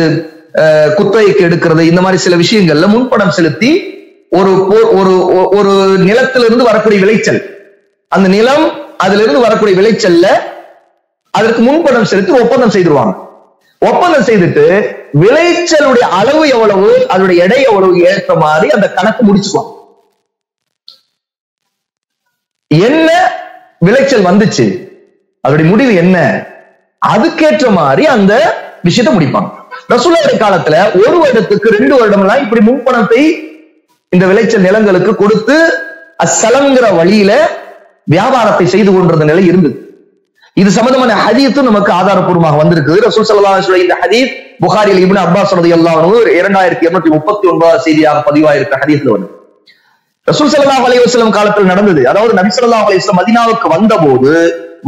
குத்தகைக்கு எடுக்கிறது, இந்த மாதிரி சில விஷயங்கள்ல முன்பணம் செலுத்தி ஒரு நிலத்திலிருந்து வரக்கூடிய விளைச்சல், அந்த நிலம் அதுல இருந்து வரக்கூடிய விளைச்சல்ல அதற்கு முன்பணம் செலுத்தி ஒப்பந்தம் செய்திருவாங்க. ஒப்பந்தம் செய்துட்டு விளைச்சலுடைய அளவு எவ்வளவு, அதனுடைய எடை எவ்வளவு ஏற்ற மாதிரி அந்த கணக்கு முடிச்சுக்குவாங்க. என்ன விளைச்சல் வந்துச்சு, அதனுடைய முடிவு என்ன, அதுக்கேற்ற மாதிரி அந்த விஷயத்தை முடிப்பாங்க. ரசூலுல்லாஹி காலத்துல ஒரு வருடத்துக்கு 2 வருடம் எல்லாம் இப்படி முன்பணத்தை இந்த விளைச்சல் நிலங்களுக்கு கொடுத்து அஸ்ஸலம்ங்கிற வழியில வியாபாரத்தை செய்து கொண்டிருந்த நிலை இருந்தது. இது சம்பந்தமான ஹதீஸும் நமக்கு ஆதாரப்பூர்வமாக வந்திருக்கு. ரசூல் ஸல்லல்லாஹு அலைஹி வஸல்லம் இந்த ஹதீஸ் புகாரியில் இப்னு அப்பாஸ் ரலியல்லாஹு அன்ஹு 2239 செய்தியாக பதிவாயிருக்க ஹதீஸ்ல வருது. ரசூல் ஸல்லல்லாஹு அலைஹி வஸல்லம் காலத்தில் நடந்தது. அதாவது நபி ஸல்லல்லாஹு அலைஹி வஸல்லம் மதீனாவுக்கு வந்தபோது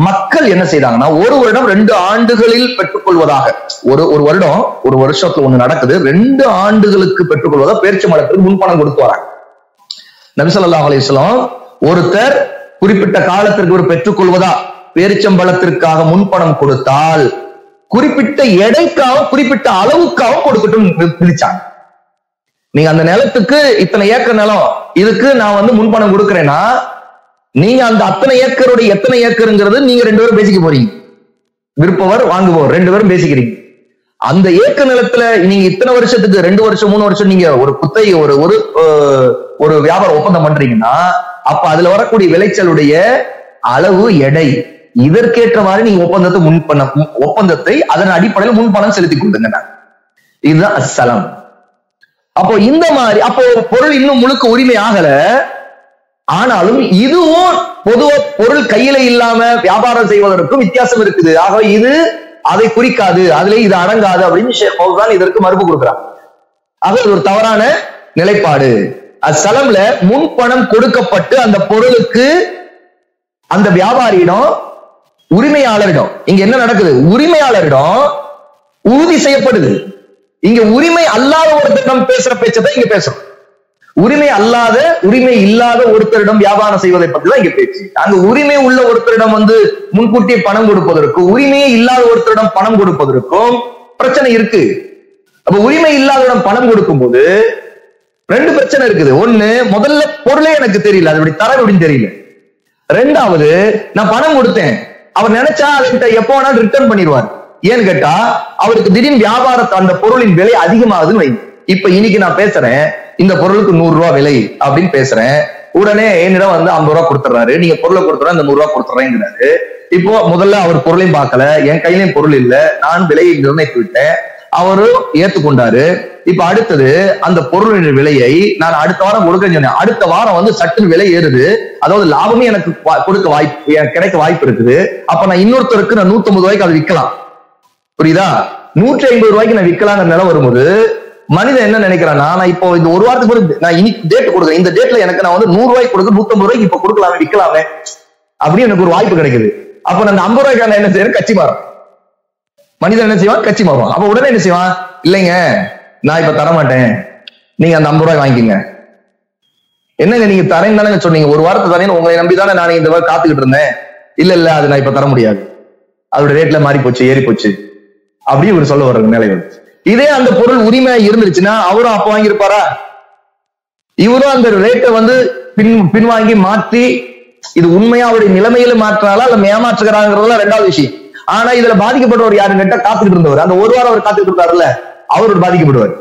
மக்கள் என்ன செய்தாங்கன்னா, ஒரு வருடம் 2 ஆண்டுகளில் பெற்றுக்கொள்வதாக, ஒரு வருடம், ஒரு வருஷத்துல ஒண்ணு நடக்குது, 2 ஆண்டுகளுக்கு பெற்றுக்கொள்வதாக பேரிச்சை மரத்துக்கு முன்பணம் கொடுத்து வராங்க. நபி ஸல்லல்லாஹு அலைஹி வஸல்லம் ஒருத்தர் குறிப்பிட்ட காலத்திற்கு ஒரு பெற்றுக்கொள்வதா பேரிச்சம்பழத்திற்காக முன்பணம் கொடுத்தால் குறிப்பிட்ட எடைக்காக குறிப்பிட்ட அளவுக்காக கொடுக்கட்டும் பிரிச்சாங்க. நீங்க அந்த நிலத்துக்கு இத்தனை ஏக்கர் நிலம், இதுக்கு நான் வந்து முன்பணம் கொடுக்கிறேன்னா நீங்க அந்த அத்தனை ஏக்கருடைய எத்தனை ஏக்கருங்கிறது நீங்க 2 பேரும் பேசிக்க போறீங்க. விற்பவர் வாங்குபவர் 2 பேரும் பேசிக்கிறீங்க. அந்த ஏக்கர் நிலத்துல நீங்க இத்தனை வருஷத்துக்கு 2 வருஷம் 3 வருஷம் நீங்க ஒரு குத்தகை ஒரு வியாபார ஒப்பந்தம் பண்றீங்கன்னா அப்ப அதுல வரக்கூடிய விளைச்சலுடைய அளவு எடை இதற்கேற்ற மாதிரி நீங்க ஒப்பந்தத்தை அதன் அடிப்படையில் முன்பணம் செலுத்தி கொடுங்க. இதுதான் அஸ்ஸலம். அப்போ இந்த மாதிரி அப்போ பொருள் இன்னும் முழுக்க உரிமை ஆகல, ஆனாலும் இதுவும் பொதுவா பொருள் கையில இல்லாம வியாபாரம் செய்வதற்கும் வித்தியாசம் இருக்குது. ஆக இது அதை குறிக்காது, அதுல இது அடங்காது அப்படின்னு ஷேக் ஃபௌசான் இதற்கு மறுப்பு கொடுக்கிறார். ஆக இது ஒரு தவறான நிலைப்பாடு. அஸ்ஸலம்ல முன்பணம் கொடுக்கப்பட்டு அந்த பொருளுக்கு அந்த வியாபாரியிடம், உரிமையாளரிடம், இங்க என்ன நடக்குது, உரிமையாளரிடம் உறுதி செய்யப்படுது. இங்க உரிமை அல்லாத ஒருத்தரிடம் பேசுற பேச்சதான் இங்க பேசுறோம். உரிமை இல்லாத ஒருத்தரிடம் வியாபாரம் செய்வதை பத்தி தான் இங்க பேச்சு. அங்க உரிமை உள்ள ஒருத்தரிடம் வந்து முன்கூட்டியே பணம் கொடுப்பதற்கும் உரிமையே இல்லாத ஒருத்தரிடம் பணம் கொடுப்பதற்கும் பிரச்சனை இருக்கு. அப்ப உரிமை இல்லாதவரிடம் பணம் கொடுக்கும் போது 2 பிரச்சனை இருக்குது. ஒண்ணு, முதல்ல பொருளே எனக்கு தெரியல, அது இப்படி தர அப்படின்னு தெரியல. 2வது, நான் பணம் கொடுத்தேன், அவர் நினைச்சா அதை எப்போ வேணாலும் ரிட்டர்ன் பண்ணிடுவார். ஏன்னு கேட்டா அவருக்கு திடீர்னு வியாபாரத்தை அந்த பொருளின் விலை அதிகமாகுதுன்னு வைங்க. இப்ப இன்னைக்கு நான் பேசுறேன், இந்த பொருளுக்கு 100 ரூபாய் விலை அப்படின்னு பேசுறேன். உடனே என்னிடம் வந்து 50 ரூபாய் கொடுத்துறாரு. நீங்க பொருளை கொடுத்துறா இந்த 100 ரூபாய் கொடுத்துறேங்கிறாரு. இப்போ முதல்ல அவர் பொருளையும் பார்க்கல, என் கையிலையும் பொருள் இல்ல, நான் விலையை நிர்ணயித்து விட்டேன், அவரு ஏத்துக்கொண்டாரு. இப்ப அடுத்தது அந்த பொருளின் விலையை நான் அடுத்த வாரம் கொடுக்க சொன்னேன். அடுத்த வாரம் வந்து சட்டுன்னு விலை ஏறுது, அதாவது லாபமே எனக்கு கொடுக்க வாய்ப்பு கிடைக்க வாய்ப்பு இருக்குது. அப்ப நான் இன்னொருத்தருக்கு நான் 150 ரூபாய்க்கு அதை விற்கலாம். புரியுதா? 150 ரூபாய்க்கு நான் விற்கலாங்கிற நிலை வரும்போது மனிதன் என்ன நினைக்கிறான்னா, நான் இப்போ இந்த ஒரு வாரத்துக்கு பிறகு நான் இன்னைக்கு டேட் கொடுக்குறேன், இந்த டேட்ல எனக்கு நான் வந்து 100 ரூபாய்க்கு கொடுக்க 150 ரூபாய்க்கு இப்ப கொடுக்கலாமே விற்கலாமே அப்படின்னு எனக்கு ஒரு வாய்ப்பு கிடைக்குது. அப்ப நான் 50 ரூபாய்க்கான என்ன செய்யறேன், கட்சி மாறும். மனிதன் என்ன செய்வான், கட்சி மாறுவான். அப்ப உடனே என்ன செய்வான், இல்லைங்க நான் இப்ப தரமாட்டேன், நீங்க அந்த 50 ரூபாய் வாங்கிக்கங்க. என்னங்க நீங்க தரேன்னு தானே சொன்னீங்க, ஒரு வாரத்தை தரேன்னு உங்களை நம்பிதானே நான் இந்த மாதிரி காத்துக்கிட்டு இருந்தேன். இல்ல அது நான் இப்ப தர முடியாது, அதோட ரேட்ல மாறி போச்சு, ஏறி போச்சு அப்படி ஒரு சொல்ல வர்ற நிலை வருது. இதே அந்த பொருள் உரிமையா இருந்துருச்சுன்னா அவரும் அப்ப வாங்கியிருப்பாரா? இவரும் அந்த ரேட்டை வந்து பின்வாங்கி மாற்றி இது உண்மையா அவருடைய நிலைமையில மாற்றாலா இல்ல ஏமாற்றுகிறாங்கிறதுல ரெண்டாவது விஷயம். ஆனா இதுல பாதிக்கப்பட்டவர் யாருன்னு கேட்டா காத்துக்கிட்டு இருந்தவர், அந்த ஒரு வாரம் அவர் காத்துக்கிட்டு இருந்தாருல்ல, அவரு பாதிக்கப்படுவார்.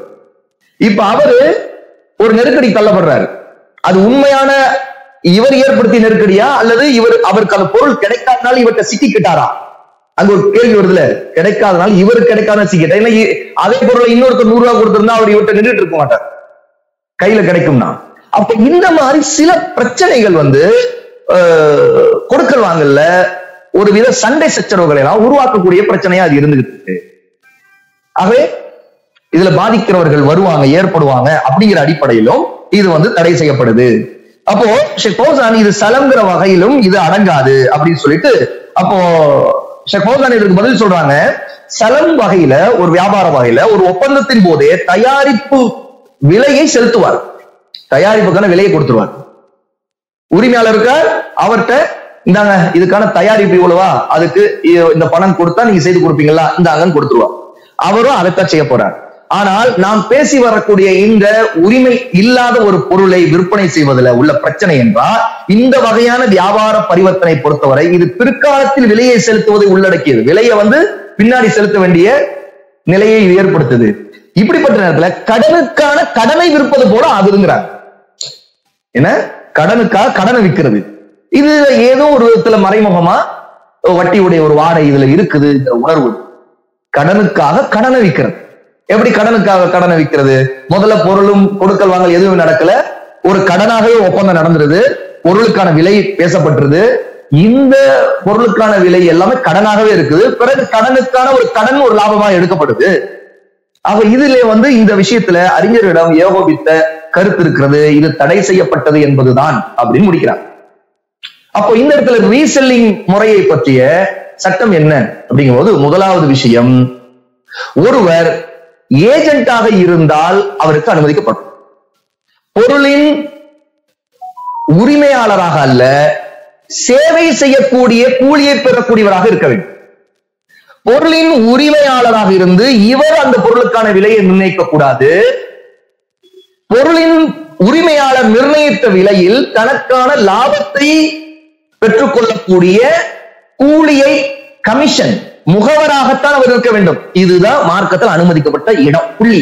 இப்ப அவரு ஒரு நெருக்கடி தள்ளப்படுறாரு. அது உண்மையான இவர் ஏற்படுத்திய நெருக்கடியா அல்லது அவருக்கு அந்த பொருள் கிடைக்காதனால இவர்கிட்ட சிக்கிக்கிட்டாரா? அங்க ஒரு கேள்வி வருதுல, கிடைக்காதனால இவருக்கு கிடைக்காத சிக்கிட்டா. அதே பொருளை இன்னொருத்தர் 100 ரூபாய் கொடுத்திருந்தா அவர் இவர்கிட்ட நின்றுட்டு இருக்க மாட்டார், கையில கிடைக்கும்னா. அப்ப இந்த மாதிரி சில பிரச்சனைகள் வந்து கொடுக்கல் வாங்கல ஒரு வித சண்டை சச்சரவுகளை எல்லாம் உருவாக்கக்கூடிய பிரச்சனையா அது இருந்துகிட்டு இருக்கு. ஆகவே இதுல பாதிக்கிறவர்கள் வருவாங்க, ஏற்படுவாங்க அப்படிங்கிற அடிப்படையிலும் இது வந்து தடை செய்யப்படுது. அப்போ ஷேக் ஃபௌசான் இது சலம்ங்கிற வகையிலும் இது அடங்காது அப்படின்னு சொல்லிட்டு, அப்போ ஷேக் ஃபௌசான் இதற்கு பதில் சொல்றாங்க, சலம் வகையில ஒரு வியாபார வகையில ஒரு ஒப்பந்தத்தின் போதே தயாரிப்பு விலையை செலுத்துவார், தயாரிப்புக்கான விலையை கொடுத்துருவார். உரிமையாளருக்கு அவர்கிட்ட இந்தாங்க இதுக்கான தயாரிப்பு இவ்வளவா, அதுக்கு இந்த பணம் கொடுத்தா நீங்க செய்து கொடுப்பீங்களா, இந்தாங்கன்னு கொடுத்துருவார். அவரும் அதைத்தான் செய்ய போறார். ஆனால் நாம் பேசி வரக்கூடிய இந்த உரிமை இல்லாத ஒரு பொருளை விற்பனை செய்வதில் உள்ள பிரச்சனை என்றால், இந்த வகையான வியாபார பரிவர்த்தனை பொறுத்தவரை இது பிற்காலத்தில் விலையை செலுத்துவதை உள்ளடக்கியது. விலையை வந்து பின்னாடி செலுத்த வேண்டிய நிலையை ஏற்படுத்துது. இப்படிப்பட்ட நேரத்துல கடனுக்கான கடனை விற்பது போல ஆகுதுங்கிறாங்க. என்ன, கடனுக்காக கடனை விற்கிறது. இது ஏதோ ஒரு விதத்துல மறைமுகமா வட்டியுடைய ஒரு வாடை இதுல இருக்குது உணர்வு. கடனுக்காக கடனை விற்கிறது. எப்படி கடனுக்காக கடனை விற்கிறது? முதல்ல பொருளும் கொடுக்கல் வாங்கல் எதுவும் நடக்கல, ஒரு கடனாகவே ஒப்பந்தம் நடந்துருது, பொருளுக்கான விலை பேசப்பட்டிருது, இந்த பொருளுக்கான விலை எல்லாமே கடனாகவே இருக்குது. பிறகு கடனுக்கான ஒரு கடன் ஒரு லாபமா எடுக்கப்படுது. ஆக இதுல வந்து இந்த விஷயத்துல அறிஞரிடம் ஏகோபித்த கருத்து இருக்கிறது, இது தடை செய்யப்பட்டது என்பதுதான் அப்படின்னு முடிக்கிறார். அப்போ இந்த இடத்துல ரீசெல்லிங் முறையை பற்றிய சட்டம் என்ன அப்படிங்கும்போது, முதலாவது விஷயம், ஒருவர் ஏஜென்டாக இருந்தால் அவருக்கு அனுமதிக்கப்படும். பொருளின் உரிமையாளராக அல்ல, சேவை செய்யக்கூடிய கூலியை பெறக்கூடியவராக இருக்க வேண்டும். பொருளின் உரிமையாளராக இருந்து இவர் அந்த பொருளுக்கான விலையை நிர்ணயிக்க கூடாது. பொருளின் உரிமையாளர் நிர்ணயித்த விலையில் தனக்கான லாபத்தை பெற்றுக்கொள்ளக்கூடிய கூலியை, கமிஷன், முகவராகத்தான் அவர் இருக்க வேண்டும். இதுதான் மார்க்கத்தில் அனுமதிக்கப்பட்ட இடம், புள்ளி.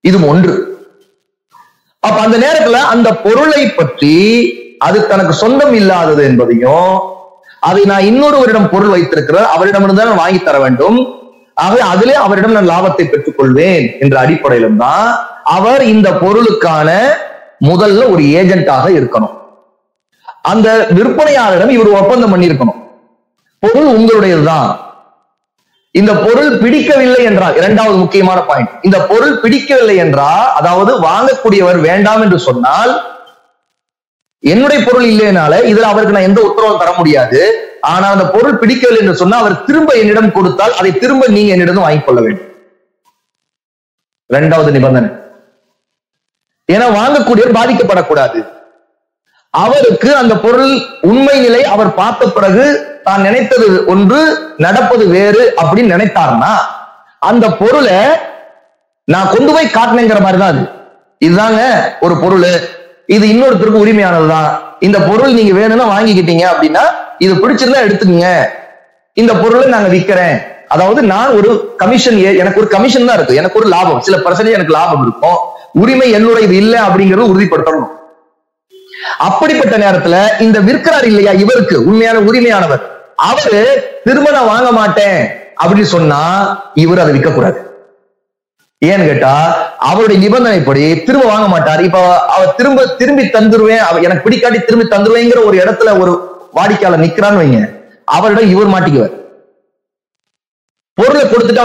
இது ஒன்று. அப்ப அந்த நேரத்துல அந்த பொருளை பற்றி அது தனக்கு சொந்தம் இல்லாதது என்பதையும், அதை நான் இன்னொருவரிடம் பொருள் வைத்திருக்கிறேன், அவரிடமிருந்து தான் வாங்கி தர வேண்டும், ஆகவே அதிலே அவரிடம் நான் லாபத்தை பெற்றுக் கொள்வேன் என்ற அடிப்படையிலும் தான் அவர் இந்த பொருளுக்கான முதல்ல ஒரு ஏஜென்டாக இருக்கணும். அந்த விற்பனையாளரிடம் இவர் ஒப்பந்தம் பண்ணி இருக்கணும், பொருள் உங்களுடையதுதான். இந்த பொருள் பிடிக்கவில்லை என்றால், இரண்டாவது முக்கியமான பாயிண்ட், இந்த பொருள் பிடிக்கவில்லை என்றால், அதாவது வாங்கக்கூடியவர் வேண்டாம் என்று சொன்னால், என்னுடைய பொருள் இல்லைனால இதுல அவருக்கு நான் எந்த உத்தரவும் தர முடியாது. ஆனால் அந்த பொருள் பிடிக்கவில்லை என்று சொன்னா அவர் திரும்ப என்னிடம் கொடுத்தால் அதை திரும்ப நீங்க என்னிடம் வாங்கிக் கொள்ள வேண்டும். இரண்டாவது நிபந்தனை. ஏன்னா வாங்கக்கூடியவர் பாதிக்கப்படக்கூடாது. அவருக்கு அந்த பொருள் உண்மை நிலை அவர் பார்த்த பிறகு தான் நினைத்தது ஒன்று நடப்பது வேறு அப்படின்னு நினைத்தார்னா, அந்த பொருளை நான் கொண்டு போய் காட்டினேங்கிற மாதிரிதான் அது. இதுதாங்க ஒரு பொருள், இது இன்னொருத்தருக்கு உரிமையானதுதான், இந்த பொருள் நீங்க வேணும்னா வாங்கிக்கிட்டீங்க அப்படின்னா, இது பிடிச்சிருந்தா எடுத்துக்கங்க, இந்த பொருளை நாங்க விற்கிறேன் அதாவது நான் ஒரு கமிஷன், எனக்கு ஒரு கமிஷன் தான் இருக்கு, எனக்கு ஒரு லாபம், சில பர்சன்டேஜ் எனக்கு லாபம் இருக்கும், உரிமை என்னுடைய இது இல்லை அப்படிங்கறது உறுதிப்படுத்தணும். அப்படிப்பட்ட நேரத்துல இந்த விற்கிறார் இல்லையா, இவருக்கு உண்மையான உரிமையானவர், அவரு திரும்ப நான் வாங்க மாட்டேன் அப்படின்னு சொன்னா இவர் அதை விற்க கூடாது. ஏன்னு கேட்டா அவருடைய நிபந்தனைப்படி திரும்ப வாங்க மாட்டார். இப்ப அவர் திரும்பி தந்துருவேன், எனக்கு பிடிக்காட்டி திரும்பி தந்துருவேங்கிற ஒரு இடத்துல ஒரு வாடிக்கையாளர் நிக்கிறான்னு வைங்க, அவரிடம் இவர் மாட்டிக்குவார். பொருளை கொடுத்துட்டு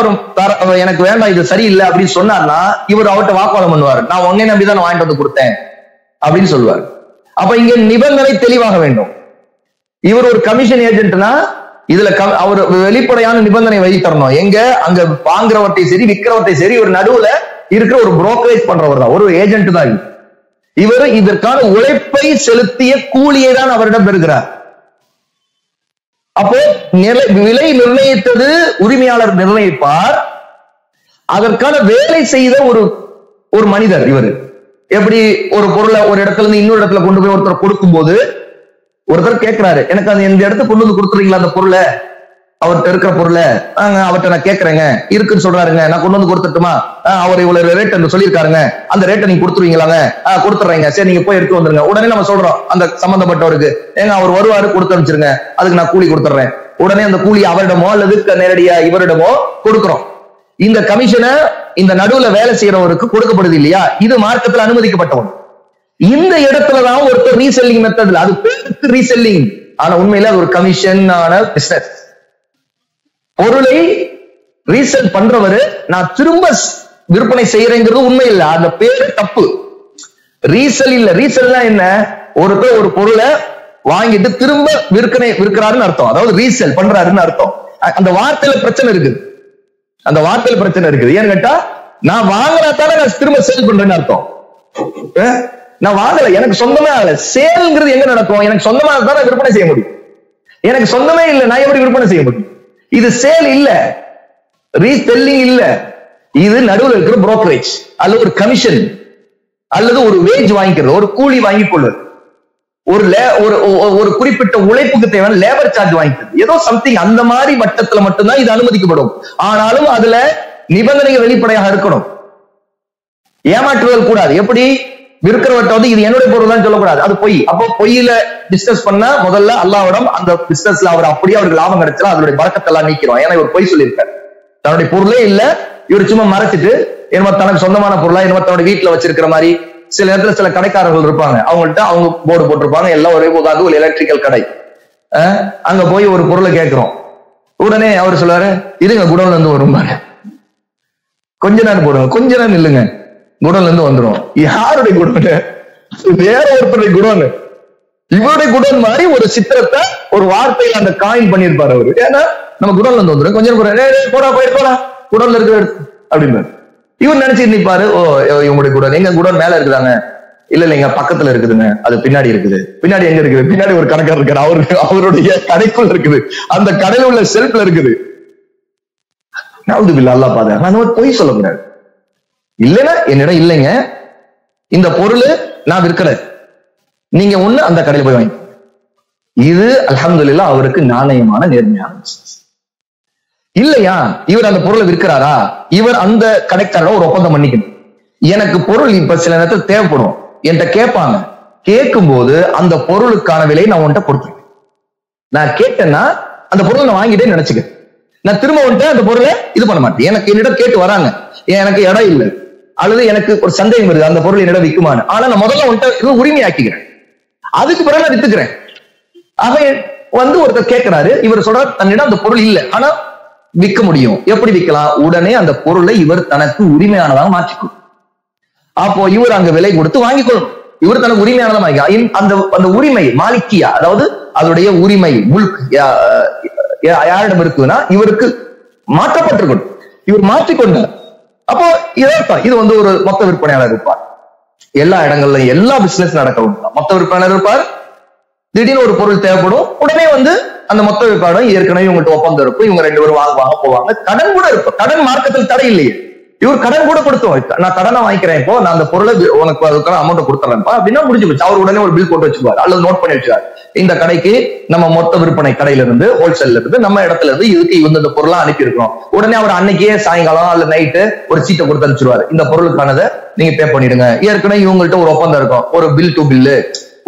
அவர் எனக்கு வேண்டாம் இது சரியில்லை அப்படின்னு சொன்னார்னா இவர் அவர்கிட்ட வாக்குவாதம் பண்ணுவார், நான் உன்னை நம்பிதான் வாங்கிட்டு வந்து கொடுத்தேன் அப்படின்னு சொல்லுவார். அப்ப இங்க நிபந்தனை தெளிவாக வேண்டும். இவர் ஒரு கமிஷன் ஏஜென்ட்னா இதுல அவர் வெளிப்படையான நிபந்தனை வைத்தரணும். எங்க அங்க வாங்குறவர்த்தை சரி விற்கிறவர்த்தை சரி ஒரு நடுவுல இருக்கிற ஒரு புரோக்கரேஜ் பண்றவர் தான், ஒரு ஏஜென்ட் தான். இவர் இதற்கான உழைப்பை செலுத்திய கூலியை தான் அவரிடம் பெறுகிறார். அப்போ விலை நிர்ணயித்தது உரிமையாளர் நிர்ணயிப்பார், அதற்கான வேலை செய்த ஒரு மனிதர் இவர். எப்படி ஒரு பொருளை ஒரு இடத்துல இருந்து இன்னொரு இடத்துல கொண்டு போய் ஒருத்தர் கொடுக்கும் போது ஒருத்தர் கேட்கிறாரு, எனக்கு அந்த இந்த இடத்துக்கு கொண்டு வந்து கொடுத்துறீங்களா அந்த பொருளை, அவர்கிட்ட இருக்கிற பொருளை அவர்கிட்ட நான் கேட்கறேங்க, இருக்குன்னு சொல்றாருங்க, நான் கொண்டு வந்து கொடுத்துட்டுமா, அவர் இவ்வளவு ரேட் என்று சொல்லியிருக்காருங்க, அந்த ரேட்டை நீங்க கொடுத்துருவீங்களாங்க, கொடுத்துறீங்க, சரி நீங்க போய் எடுத்து வந்துருங்க. உடனே நம்ம சொல்றோம் அந்த சம்பந்தப்பட்டவருக்கு, ஏங்க அவர் வருவாரு கொடுத்து அனுப்பிச்சிருங்க, அதுக்கு நான் கூலி கொடுத்துறேன். உடனே அந்த கூலி அவரிடமோ அல்லது நேரடியா இவரிடமோ கொடுக்கிறோம். இந்த கமிஷனை இந்த நடுவுல வேலை செய்யறவருக்கு கொடுக்கப்படுது இல்லையா, இது மார்க்கத்தில் அனுமதிக்கப்பட்டவன். இந்த இடத்துலதான் ஒருத்தர் ரீசெல்லிங் மெத்தட்ல, அது பேருக்கு ரீசெல்லிங், ஆனா உண்மையில அது ஒரு கமிஷன் ஆன பிசினஸ். பொருளை ரீசெல் பண்றவரு நான் திரும்ப விற்பனை செய்யறேங்கிறது உண்மை இல்ல, அந்த பேரு தப்பு. ரீசெல் இல்ல, ரீசெல்னா என்ன, ஒருத்தர் ஒரு பொருளை வாங்கிட்டு திரும்ப விற்கிறாருன்னு அர்த்தம், அதாவது ரீசெல் பண்றாருன்னு அர்த்தம். அந்த வார்த்தையில பிரச்சனை இருக்குது, அந்த வார்த்தையில பிரச்சனை இருக்குது. ஏன்னு கேட்டா நான் வாங்கினா தானே நான் திரும்ப சேல் பண்றேன்னு அர்த்தம். நான் வாங்கல, எனக்கு சொந்தமே ஆகல. சேல்ங்கிறது எங்க நடக்கும், எனக்கு சொந்தமா தான் விற்பனை செய்ய முடியும், எனக்கு சொந்தமே இல்லை நான் எப்படி விற்பனை செய்ய முடியும்? இது சேல் இல்ல, ரீசெல்லிங் இல்ல, இது நடுவில் இருக்கிற புரோக்கரேஜ் அல்லது ஒரு கமிஷன் அல்லது ஒரு வேஜ் வாங்கிக்கிறது, ஒரு கூலி வாங்கிக் கொள்வது, ஒரு குறிப்பிட்ட உழைப்புக்கு தேவையான லேபர் சார்ஜ் வாங்கிக்கிறது, ஏதோ சம்திங் அந்த மாதிரி மட்டத்துல மட்டும்தான் இது அனுமதிக்கப்படும். ஆனாலும் அதுல நிபந்தனைகள் வெளிப்படையாக இருக்கணும், ஏமாற்றுதல் கூடாது. எப்படி விற்கிறவர்கிட்ட வந்து இது என்னுடைய பொருள் தான் சொல்லக்கூடாது, அது பொய். அப்போ பொய்யில பிசினஸ் பண்ண முதல்ல அல்லாஹ்விடம் அந்த பிசினஸ்ல அவர் அப்படியே அவருக்கு லாபம் கிடைச்சா அதனுடைய பறக்கத்தெல்லாம் நீக்கிறோம். ஏன்னா இவர் பொய் சொல்லியிருக்காரு, தன்னுடைய பொருளே இல்ல, இவர் சும்மா மறைச்சிட்டு என்னமோ தனக்கு சொந்தமான பொருளா என்னமோ தன்னுடைய வீட்டுல வச்சிருக்கிற மாதிரி. சில நேரத்துல சில கடைக்காரர்கள் இருப்பாங்க, அவங்கள்ட்ட அவங்க போர்டு போட்டிருப்பாங்க, எல்லாம் ஒரே போகாது, ஒரு எலக்ட்ரிக்கல் கடை, அங்க போய் ஒரு பொருளை கேட்கிறோம், உடனே அவர் சொல்றாரு இதுங்க குடோன்ல இருந்து வரும், கொஞ்ச நேரம் போடுங்க, கொஞ்ச நேரம் இல்லைங்க குடோன்ல இருந்து வந்துடும். யாருடைய குடோன்? வேற ஒருத்தருடைய குடோன். இவருடைய குடோன் மாதிரி ஒரு சித்திரத்தை ஒரு வார்த்தையில அந்த காயின் பண்ணிருப்பாரு அவரு. ஏன்னா நம்ம குடோன்ல இருந்து வந்துடும், கொஞ்சம் போடா போயிட்டு போடா குடோன்ல இருக்கிற அப்படின்னு இவர் நினைச்சிட்டு நிப்பாரு. ஓ இவங்களுடைய குடோன், எங்க குடோன் மேல இருக்குதாங்க, இல்ல இல்லைங்க பக்கத்துல இருக்குதுங்க, அது பின்னாடி இருக்குது. பின்னாடி எங்க இருக்குது? பின்னாடி ஒரு கடைக்காரர் இருக்காரு, அவருடைய கடைக்குள்ள இருக்குது, அந்த கடையில உள்ள செல்ஃப்ல இருக்குது. அல்லாஹ் பாதுகாக்க, நான் பொய் சொல்லக்கூடாது. இல்லைன்னா என்னிடம் இல்லைங்க, இந்த பொருள் நான் விற்கல, நீங்க ஒண்ணு அந்த கடையில போய் வாங்கி. இது அல்ஹம்துலில்லாஹ் அவருக்கு நாணயமான நேர்மையான பிசினஸ். இல்லையா இவர் அந்த பொருளை விற்கிறாரா, இவர் அந்த கடைக்காரரோட ஒரு ஒப்பந்தம் பண்ணிக்கணும். எனக்கு பொருள் இப்ப சில நேரத்தில் தேவைப்படும், என்கிட்ட கேட்பாங்க, கேட்கும் போது அந்த பொருளுக்கான விலையை நான் உன்கிட்ட கொடுத்துருக்கேன். நான் கேட்டேன்னா அந்த பொருளை நான் வாங்கிட்டேன்னு நினைச்சுக்க, நான் திரும்ப வந்துட்டு அந்த பொருளை இது பண்ண மாட்டேன். எனக்கு என்னிடம் கேட்டு வராங்க, எனக்கு இடம் இல்லை அல்லது எனக்கு ஒரு சந்தேகம் வருது அந்த பொருள் என்னிடம் விற்குமான்னு, ஆனா நான் முதல்ல வந்துட்டு உரிமையாக்கிக்கிறேன், அதுக்கு பிறகு நான் வித்துக்கிறேன். ஆக வந்து ஒருத்தர் கேட்கிறாரு, இவர் சொல்ற தன்னிடம் அந்த பொருள் இல்லை, ஆனா விற்க முடியும். எப்படி விற்கலாம்? உடனே அந்த பொருளை இவர் தனக்கு உரிமையானதாக மாற்றிக்கொள்ளும். அப்போ இவர் அங்க விலை கொடுத்து வாங்கிக்கொள்ளும், இவர் தனக்கு உரிமையானதாக வாங்கிக்கலாம். அந்த உரிமை மாலிக்கியா, அதாவது அதனுடைய உரிமை முல்க் யாரிடம் இருக்குன்னா இவருக்கு மாற்றப்பட்டிருக்கணும், இவர் மாற்றிக்கொண்டார். அப்போ இதற்காக இது வந்து ஒரு மொத்த விற்பனையாளர் இருப்பார், எல்லா இடங்கள்ல எல்லா பிசினஸ் நடக்கவும் மொத்த விற்பனையாளர் இருப்பார். திடீர்னு ஒரு பொருள் தேவைப்படும், உடனே வந்து அந்த மொத்த விற்பனை ஏற்கனவே இவங்கள்ட்ட ஒப்பந்தம் இருக்கும், இவங்க ரெண்டு பேரும் வாங்குவாங்க போவாங்க. கடன் கூட இருக்கும், கடன் மார்க்கத்தில் தடை இல்லையே, இவர் கடன் கூட கொடுத்தோம், நான் கடனை வாங்கிக்கிறேன், இப்போ நான் அந்த பொருளை உனக்கு அதுக்கான அமௌண்ட் கொடுத்துறேன்ப்பா அப்படின்னா முடிஞ்சு போச்சு. அவர் உடனே ஒரு பில் போட்டு வச்சுக்குவார் அல்லது நோட் பண்ணி வச்சுக்காரு. இந்த கடைக்கு நம்ம மொத்த விற்பனை கடையில இருந்து ஹோல்சேல்ல இருந்து நம்ம இடத்துல இருந்து இதுக்கு இந்த பொருளா அனுப்பி இருக்கோம். உடனே அவர் அன்னைக்கே சாயங்காலம் அல்ல நைட்டு ஒரு சீட்டை கொடுத்து அனுப்பிச்சிருவாரு, இந்த பொருளுக்கானதை நீங்க பே பண்ணிடுங்க. ஏற்கனவே இவங்கள்ட்ட ஒரு ஒப்பந்தம் இருக்கும், ஒரு பில் டு பில்லு,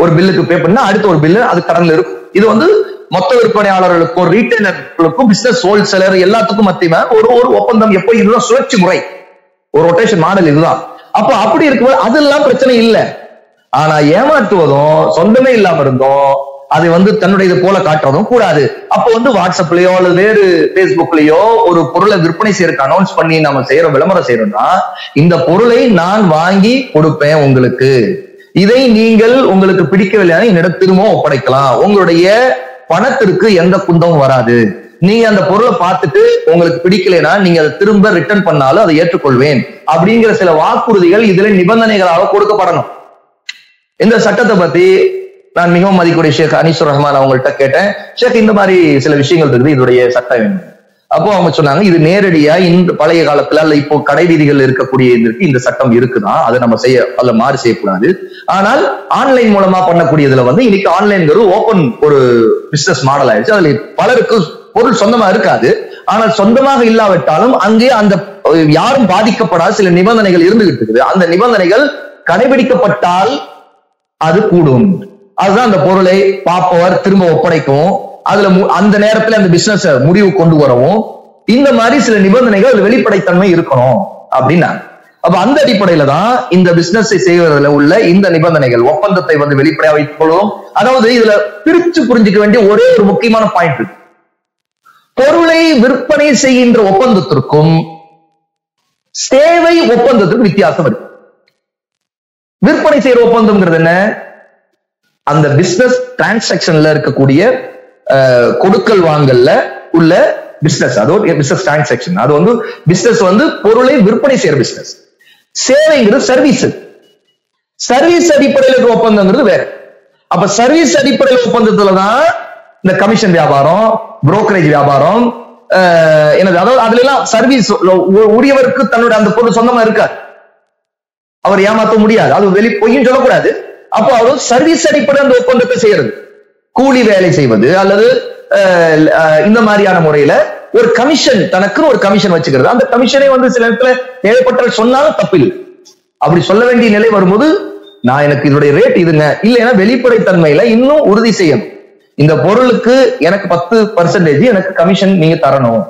ஒரு பில்லுக்கு பே பண்ணா அடுத்த ஒரு பில்லு அது கடன்ல இருக்கும். இது மொத்த விற்பனையாளர்களுக்கும் ரீட்டைலர்களுக்கும் பிசினஸ் ஹோல்சேலர் எல்லாத்துக்கும் மத்தியமா ஒரு ஒப்பந்தம். எப்போ இதுதான் சுழற்சி முறை, ஒரு ரொட்டேஷன் மாடல் இதுதான். அப்ப அப்படி இருக்கும்போது அதெல்லாம் பிரச்சனை இல்லை. ஆனா ஏமாற்றுவதும் சொந்தமே இல்லாம இருந்தோம் அதை தன்னுடைய இது போல காட்டுறதும் கூடாது. அப்போ வாட்ஸ்அப்லயோ அல்லது வேறு பேஸ்புக்லயோ ஒரு பொருளை விற்பனை செய்யறதுக்கு அனௌன்ஸ் பண்ணி நம்ம செய்யறோம், விளம்பரம் செய்யறோம்னா இந்த பொருளை நான் வாங்கி கொடுப்பேன் உங்களுக்கு, இதை நீங்கள் உங்களுக்கு பிடிக்கவில்லையா என்னிடம் திரும்ப ஒப்படைக்கலாம், உங்களுடைய பணத்திற்கு எந்த குந்தமும் வராது, நீங்க அந்த பொருளை பார்த்துட்டு உங்களுக்கு பிடிக்கலைன்னா நீங்க அதை திரும்ப ரிட்டர்ன் பண்ணாலும் அதை ஏற்றுக்கொள்வேன் அப்படிங்கிற சில வாக்குறுதிகள் இதுல நிபந்தனைகளாக கொடுக்கப்படணும். இந்த சட்டத்தை பத்தி நான் மிகவும் மதிக்கூடிய ஷேக் அனீசுர் ரஹ்மான் அவங்கள்ட்ட கேட்டேன், ஷேக் இந்த மாதிரி சில விஷயங்கள் இருக்குது, இதோடைய சட்டம் வேணும். அப்போ அவங்க சொன்னாங்க, இது நேரடியா இந்த பழைய காலத்துல அல்ல இப்போ கடை வீதிகள் இருக்கக்கூடிய இந்த சட்டம் இருக்குதான், அதை நம்ம அல்ல மாறு செய்யக்கூடாது. ஆனால் ஆன்லைன் மூலமா பண்ணக்கூடியதுல இன்னைக்கு ஆன்லைன்ங்கிறது ஓபன் ஒரு பிசினஸ் மாடல் ஆயிடுச்சு. அதுல பலருக்கு பொருள் சொந்தமா இருக்காது, ஆனால் சொந்தமாக இல்லாவிட்டாலும் அங்கே அந்த யாரும் பாதிக்கப்படாத சில நிபந்தனைகள் இருந்துகிட்டு இருக்குது. அந்த நிபந்தனைகள் கடைபிடிக்கப்பட்டால் அது கூடும். அதுதான் அந்த பொருளை பார்ப்பவர் திரும்ப ஒப்படைக்கவும், அதுல அந்த நேரத்துல அந்த பிசினஸ் முடிவு கொண்டு வரவும் இந்த மாதிரி சில நிபந்தனைகள் வெளிப்படைத்தன்மை இருக்கணும் அப்படின்னா, அப்ப அந்த அடிப்படையில தான் இந்த பிசினஸ் செய்வதில் உள்ள இந்த நிபந்தனைகள் ஒப்பந்தத்தை வெளிப்படையா வைத்துக் கொள்வோம். அதாவது இதுல பிரிச்சு புரிஞ்சுக்க வேண்டிய ஒரே ஒரு முக்கியமான பாயிண்ட் இருக்கு. பொருளை விற்பனை செய்கின்ற ஒப்பந்தத்திற்கும் சேவை ஒப்பந்தத்திற்கும் வித்தியாசம் இருக்கு. விற்பனை செய்யற ஒப்பந்தம்ங்கிறது என்ன, அந்த பிசினஸ் டிரான்சாக்சன்ல இருக்கக்கூடிய கொடுக்கல் வாங்கல்ல உள்ள பிசினஸ், அது ஒரு பிசினஸ் டிரான்சாக்சன், அது பிசினஸ் பொருளை விற்பனை செய்யற பிசினஸ். சேவைங்கிறது சர்வீஸ், சர்வீஸ் அடிப்படையில் இருக்கிற ஒப்பந்தங்கிறது வேற. அப்ப சர்வீஸ் அடிப்படையில் ஒப்பந்தத்துலதான் இந்த கமிஷன் வியாபாரம், புரோக்கரேஜ் வியாபாரம் என்னது, அதாவது அதுல எல்லாம் சர்வீஸ் உரியவருக்கு தன்னுடைய அந்த பொருள் சொந்தமா இருக்காது, அவர் ஏமாற்ற முடியாது, அது பொய்யும் சொல்லக்கூடாது. அப்போ அவர் சர்வீஸ் அடிப்படையில் அந்த ஒப்பந்தத்தை செய்யறது, கூலி வேலை செய்வது அல்லது இந்த மாதிரியான முறையில ஒரு கமிஷன், தனக்குன்னு ஒரு கமிஷன் வச்சுக்கிறது. அந்த கமிஷனை சில நேரத்துல தேவைப்பட்ட சொன்னாலும் தப்பில்லை. அப்படி சொல்ல வேண்டிய நிலை வரும்போது நான் எனக்கு இதனுடைய ரேட் இதுங்க, இல்லைன்னா வெளிப்படைத்தன்மையில இன்னும் உறுதி செய்யணும், இந்த பொருளுக்கு எனக்கு 10% எனக்கு கமிஷன் நீங்க தரணும்,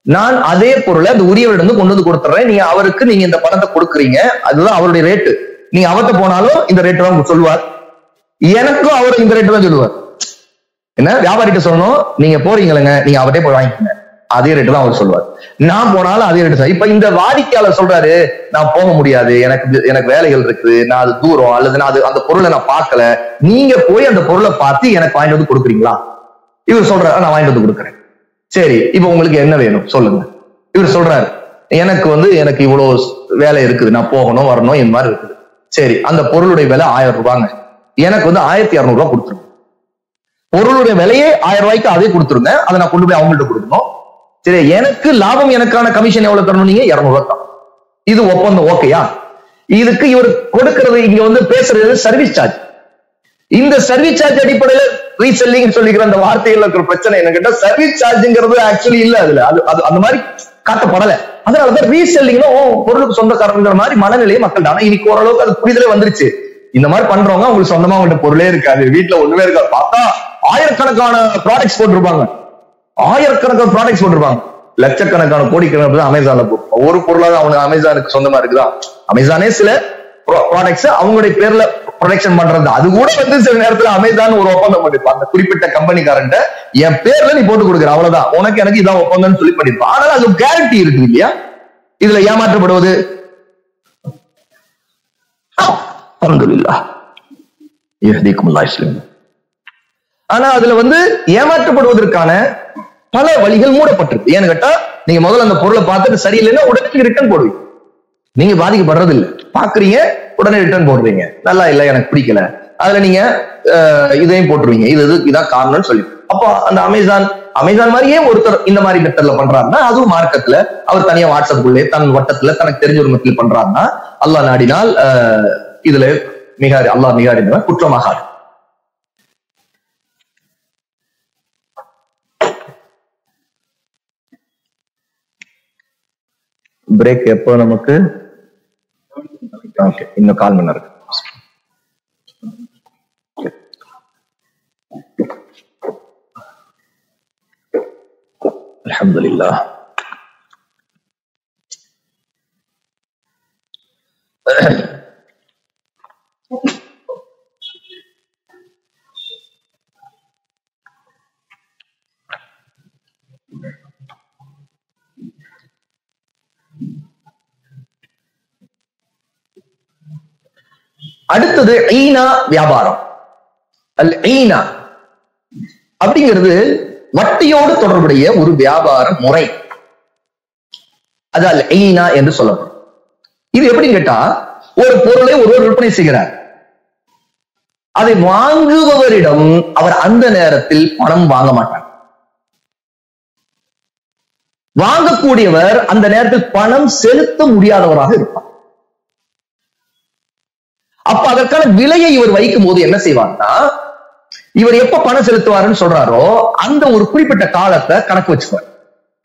நான் அதே பொருளை அந்த உரியவரிடம் கொண்டு கொடுத்துறேன், நீங்க அவருக்கு நீங்க இந்த பணத்தை கொடுக்குறீங்க, அதுதான் அவருடைய ரேட்டு. நீங்க அவர்கிட்ட போனாலும் இந்த ரேட்டு தான் சொல்லுவார், எனக்கும் அவர் இந்த ரேட்டு தான் சொல்லுவார். என்ன வியாபாரிகிட்ட சொல்லணும், நீங்க போறீங்களங்க, நீங்க அவர்கிட்ட போய் வாங்கிக்கோங்க, அதே ரேட்டு தான் அவர் சொல்லுவார். நான் போனாலும் அதே ரேட்டு தான். இப்ப இந்த வாடிக்கையாளர் சொல்றாரு, நான் போக முடியாது, எனக்கு வேலைகள் இருக்குது, நான் அது தூரம், அல்லது நான் அந்த பொருளை நான் பார்க்கல, நீங்க போய் அந்த பொருளை பார்த்து எனக்கு வாங்கிட்டு வந்து கொடுக்குறீங்களா? இவர் சொல்றாரு, நான் வாங்கிட்டு வந்து கொடுக்குறேன். சரி, இப்ப உங்களுக்கு என்ன வேணும் சொல்லுங்க. இவர் சொல்றாரு, எனக்கு இவ்வளவு வேலை இருக்குது, நான் போகணும் வரணும் இந்த மாதிரி இருக்குது. சரி, அந்த பொருளுடைய விலை 1000 ரூபாங்க, எனக்கு 1200 ரூபாய் கொடுத்துருங்க. பொருளுடைய விலையே 1000 ரூபாய்க்கு அதே கொடுத்துருங்க, அதை நான் கொண்டு போய் அவங்கள்ட்ட கொடுக்கணும். சரி, எனக்கு லாபம், எனக்கான கமிஷன் எவ்வளவு தரணும், நீங்க 200 ரூபாய் தான். இது ஒப்பந்தம் ஓகேயா? இதுக்கு இவர் கொடுக்கிறது இங்க பேசுறது சர்வீஸ் சார்ஜ். இந்த சர்வீஸ் சார்ஜ் அடிப்படையில ரீசெல்லிங் சொல்லிக்கிற அந்த வார்த்தைகள் இருக்கிற பிரச்சனை என்ன கேட்டா, சர்வீஸ் சார்ஜ்ங்கிறது ஆக்சுவலி இல்ல, அதுல அது அந்த மாதிரி காட்டப்படல. அதனாலதான் ரீசெல்லிங் பொருளுக்கு சொந்தக்காரங்கிற மாதிரி மனநிலையை மக்கள். ஆனா இன்னைக்கு ஓரளவுக்கு அது புரிதலே வந்துருச்சு. இந்த மாதிரி பண்றவங்க உங்களுக்கு சொந்தமா அவங்கள்ட்ட பொருளே இருக்காது, வீட்டுல ஒண்ணுமே இருக்காது, பார்த்தா ஆயிரக்கணக்கான ப்ராடக்ட்ஸ் போட்டிருப்பாங்க, ஆயிரக்கணக்கான ப்ராடக்ட்ஸ் போட்டிருப்பாங்க, லட்சக்கணக்கான கோடிக்கணக்கான அமேசான்ல ஒரு பொருளாக அவனுக்கு அமேசானுக்கு சொந்தமா இருக்குதா? அமேசானே சில ப்ராடக்ட்ஸ் அவங்களுடைய பேர்ல ப்ரொடக்ஷன் பண்றது, அது கூட சில நேரத்துல அமேசான் ஒரு ஒப்பந்தம் பண்ணிருப்பான், அந்த குறிப்பிட்ட கம்பெனிக்காரன்ட்ட என் பேர்ல நீ போட்டு கொடுக்குற, அவ்வளவுதான், எனக்கு இதான் ஒப்பந்தம் சொல்லி பண்ணிருப்பான். ஆனால் அது கேரண்டி இருக்கு இல்லையா? இதுல ஏமாற்றப்படுவது அல்ஹம்துலில்லாஹ் யஹ்திகுமுல்லாஹ் இஸ்லாம். ஆனா அதுல ஏமாற்றப்படுவதற்கான பல வழிகள் மூடப்பட்டிருக்கு. ஏன்னு கேட்டா, நீங்க முதல்ல அந்த பொருளை பார்த்துட்டு சரியில்லைன்னா உடனே ரிட்டர்ன் போடுவீங்க, நீங்க பாதிக்கப்படுறது இல்லை, பாக்குறீங்க உடனே ரிட்டர்ன் போடுறீங்க, நல்லா இல்ல எனக்கு பிடிக்கல, அதுல நீங்க இதையும் போட்டுருவீங்க, இதான் காரணம்னு சொல்லி. அப்போ அந்த அமேசான் அமேசான் மாதிரியே ஒருத்தர் இந்த மாதிரி மெத்தட்ல பண்றாருன்னா அதுவும் மார்க்கத்துல அவர் தனியா வாட்ஸ்அப்புக்குள்ளே தன் வட்டத்துல தனக்கு தெரிஞ்ச ஒரு மெத்தட்ல பண்றாருன்னா அல்லாஹ் நாடினால் இதுல அல்லாஹ் மிகாரின்றவன் குற்றமாகாது. பிரேக் எப்போ நமக்கு? ஓகே, இன்னும் 1/4 மணி நேரம். அல்ஹம்துலில்லாஹ். அடுத்தது ஈனா வியாபாரம். அல் ஈனா அப்படிங்கிறது வட்டியோடு தொடர்புடைய ஒரு வியாபார முறை. அது அல் ஈனா என்று சொல்லப்படும். இது எப்படின்னு கேட்டா, ஒரு பொருளை ஒருவர் விற்பனை செய்கிறார். அதை வாங்குபவரிடம் அவர் அந்த நேரத்தில் பணம் வாங்க மாட்டார். வாங்கக்கூடியவர் அந்த நேரத்தில் பணம் செலுத்த முடியாதவராக இருப்பார். அப்ப அதற்கான விலையை இவர் வைக்கும் போது என்ன செய்வார்னா, இவர் எப்ப பணம் செலுத்துவாருன்னு சொல்றாரோ அந்த ஒரு குறிப்பிட்ட காலத்தை கணக்கு வச்சுக்குவார்.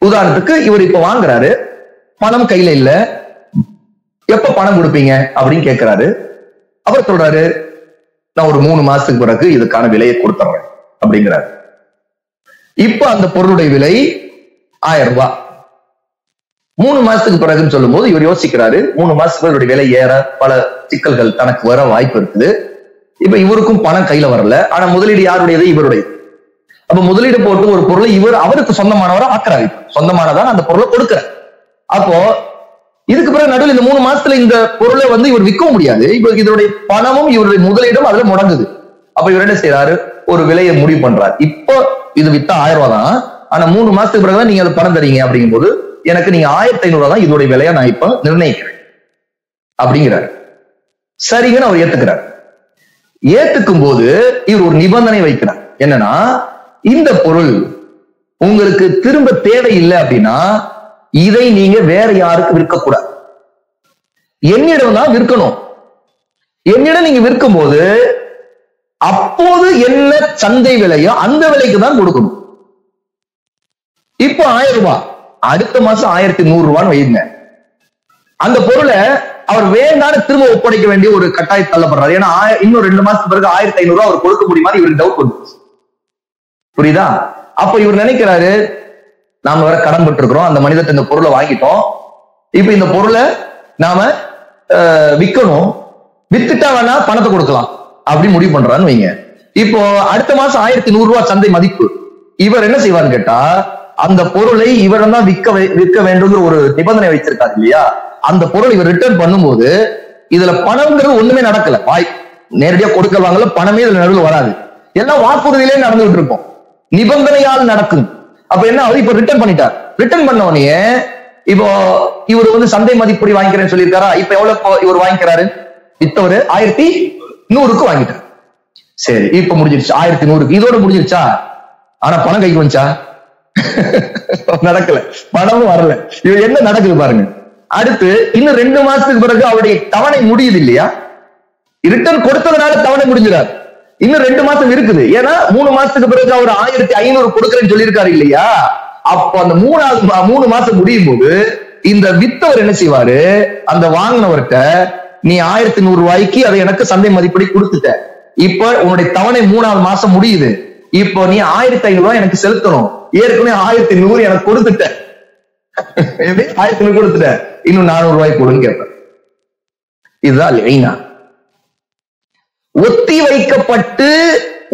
உதாரணத்துக்கு இவர் இப்ப வாங்குறாரு, பணம் கையில இல்ல, எப்ப பணம் கொடுப்பீங்க அப்படின்னு கேட்கிறாரு. அவர் சொல்றாரு, நான் ஒரு 3 மாசத்துக்கு பிறகு இதுக்கான விலையை கொடுத்துறேன் அப்படிங்கிறாரு. இப்ப அந்த பொருளுடைய விலை 1000 ரூபாய். 3 மாசத்துக்கு பிறகுன்னு சொல்லும் போது இவர் யோசிக்கிறாரு, 3 மாசத்துக்கு விலை ஏற பல சிக்கல்கள் தனக்கு வர வாய்ப்பு இருக்குது. இப்ப இவருக்கும் பணம் கையில வரல, ஆனா முதலீடு யாருடையது? இவருடையது. அப்ப முதலீடு போட்டு ஒரு பொருளை இவர் அவருக்கு சொந்தமானவரா ஆக்குறாரு, சொந்தமானதான் அந்த பொருளை கொடுக்கிறார். அப்போ இதுக்கு பிறகு நடுவில் இந்த 3 மாசத்துல இந்த பொருளை இவர் விற்கவும் முடியாது. இப்ப இதனுடைய பணமும் இவருடைய முதலீடும் அதுல முடங்குது. அப்ப இவர் என்ன செய்யறாரு, ஒரு விலையை முடிவு பண்றாரு. இப்போ இது வித்தா 1000 ரூபாய் தான், ஆனா 3 மாசத்துக்கு பிறகுதான் நீங்க அது பணம் தரீங்க அப்படிங்கும் போது எனக்கு நீங்க 1500 ரூபாய் தான் இதோடைய விலையை நான் இப்ப நிர்ணயிக்கிறேன் அப்படிங்கிறாரு. சரிங்கன்னு அவர் ஏத்துக்கிறார். ஏத்துக்கும் போது இவர் ஒரு நிபந்தனை வைக்கிறார். என்னன்னா, இந்த பொருள் உங்களுக்கு திரும்ப தேவையில்லை அப்படின்னா இதை நீங்க வேற யாருக்கு விற்கக்கூடாது, என்னிடம் தான் விற்கணும். என்னிடம் நீங்க விற்கும் போது அப்போது என்ன சந்தை விலையோ அந்த விலைக்கு தான் கொடுக்கணும். இப்போ 1000 ரூபாய், அடுத்த மாசம் 1100 ரூபான்னு வைங்க. அந்த பொருளை அவர் வேண்டான்னு திரும்ப ஒப்படைக்க வேண்டிய ஒரு கட்டாயம் தள்ளப்படுறாரு. ஏன்னா இன்னும் 2 மாசத்துக்கு பிறகு 1500 ரூபாய் அவர் கொடுக்க முடியுமா இவருக்கு டவுட் வந்து, புரியுதா? அப்ப இவர் நினைக்கிறாரு, நாம வேற கடன் பட்டிருக்கிறோம், அந்த மனிதத்தை இந்த பொருளை வாங்கிட்டோம், இப்ப இந்த பொருளை நாம விற்கணும், வித்துட்டா வேணா பணத்தை கொடுக்கலாம் அப்படி முடிவு பண்றான்னு வைங்க. இப்போ அடுத்த மாசம் 1100 ரூபாய் சந்தை மதிப்பு. இவர் என்ன செய்வார்னு கேட்டா, அந்த பொருளை இவரை தான் விற்க வேண்டும்ங்கிற ஒரு நிபந்தனை வைத்திருக்காரு இல்லையா, அந்த பொருள் இவர் ரிட்டர்ன் பண்ணும்போது இதுல பணம்ங்கிறது ஒண்ணுமே நடக்கல, நேரடியா கொடுக்க வாங்கல, பணமே இதுல நடுவில் வராது, எல்லாம் வாக்குறுதியிலே நடந்துகிட்டு இருக்கும், நிபந்தனையால் நடக்கும். அப்ப என்ன ஆகுது, இப்ப ரிட்டர்ன் பண்ணிட்டார். ரிட்டர்ன் பண்ண உடனே இப்போ இவர் சந்தை மதிப்படி வாங்கிக்கிறேன்னு சொல்லியிருக்காரா, இப்ப எவ்வளவு இவர் வாங்கிக்கிறாரு, வித்தவர் 1100க்கு வாங்கிட்டார். சரி, இப்ப முடிஞ்சிருச்சு 1100க்கு, இதோட முடிஞ்சிருச்சா? ஆனா பணம் கைக்கு வந்துச்சா? நடக்கல, பணமும் வரல. இவர் என்ன நடக்குது பாருங்க. அடுத்து இன்னும் 2 மாசத்துக்கு பிறகு அவருடைய தவணை முடியுது இல்லையா, ரிட்டர்ன் கொடுத்ததுனால தவணை முடிஞ்சிடாரு, இன்னும் 2 மாசம் இருக்குது. ஏன்னா 3 மாசத்துக்கு பிறகு அவர் 1500 கொடுக்குறேன்னு சொல்லியிருக்காரு இல்லையா. அப்ப அந்த 3 மாசம் முடியும் போது இந்த வித்தவர் என்ன செய்வாரு, அந்த வாங்கினவர்கிட்ட நீ 1100 ரூபாய்க்கு அதை எனக்கு சந்தை மதிப்படி கொடுத்துட்ட, இப்ப உன்னுடைய தவணை 3ஆவது மாசம் முடியுது, இப்போ நீ 1500 ரூபாய் எனக்கு செலுத்தணும், ஏற்கனவே 1100 எனக்கு கொடுத்துட்ட, 1500 கொடுத்துட்ட, இன்னும் 400 ரூபாய் கொடுன்னு கேட்பேன். இதுதான் லைனா. ஒத்தி வைக்கப்பட்டு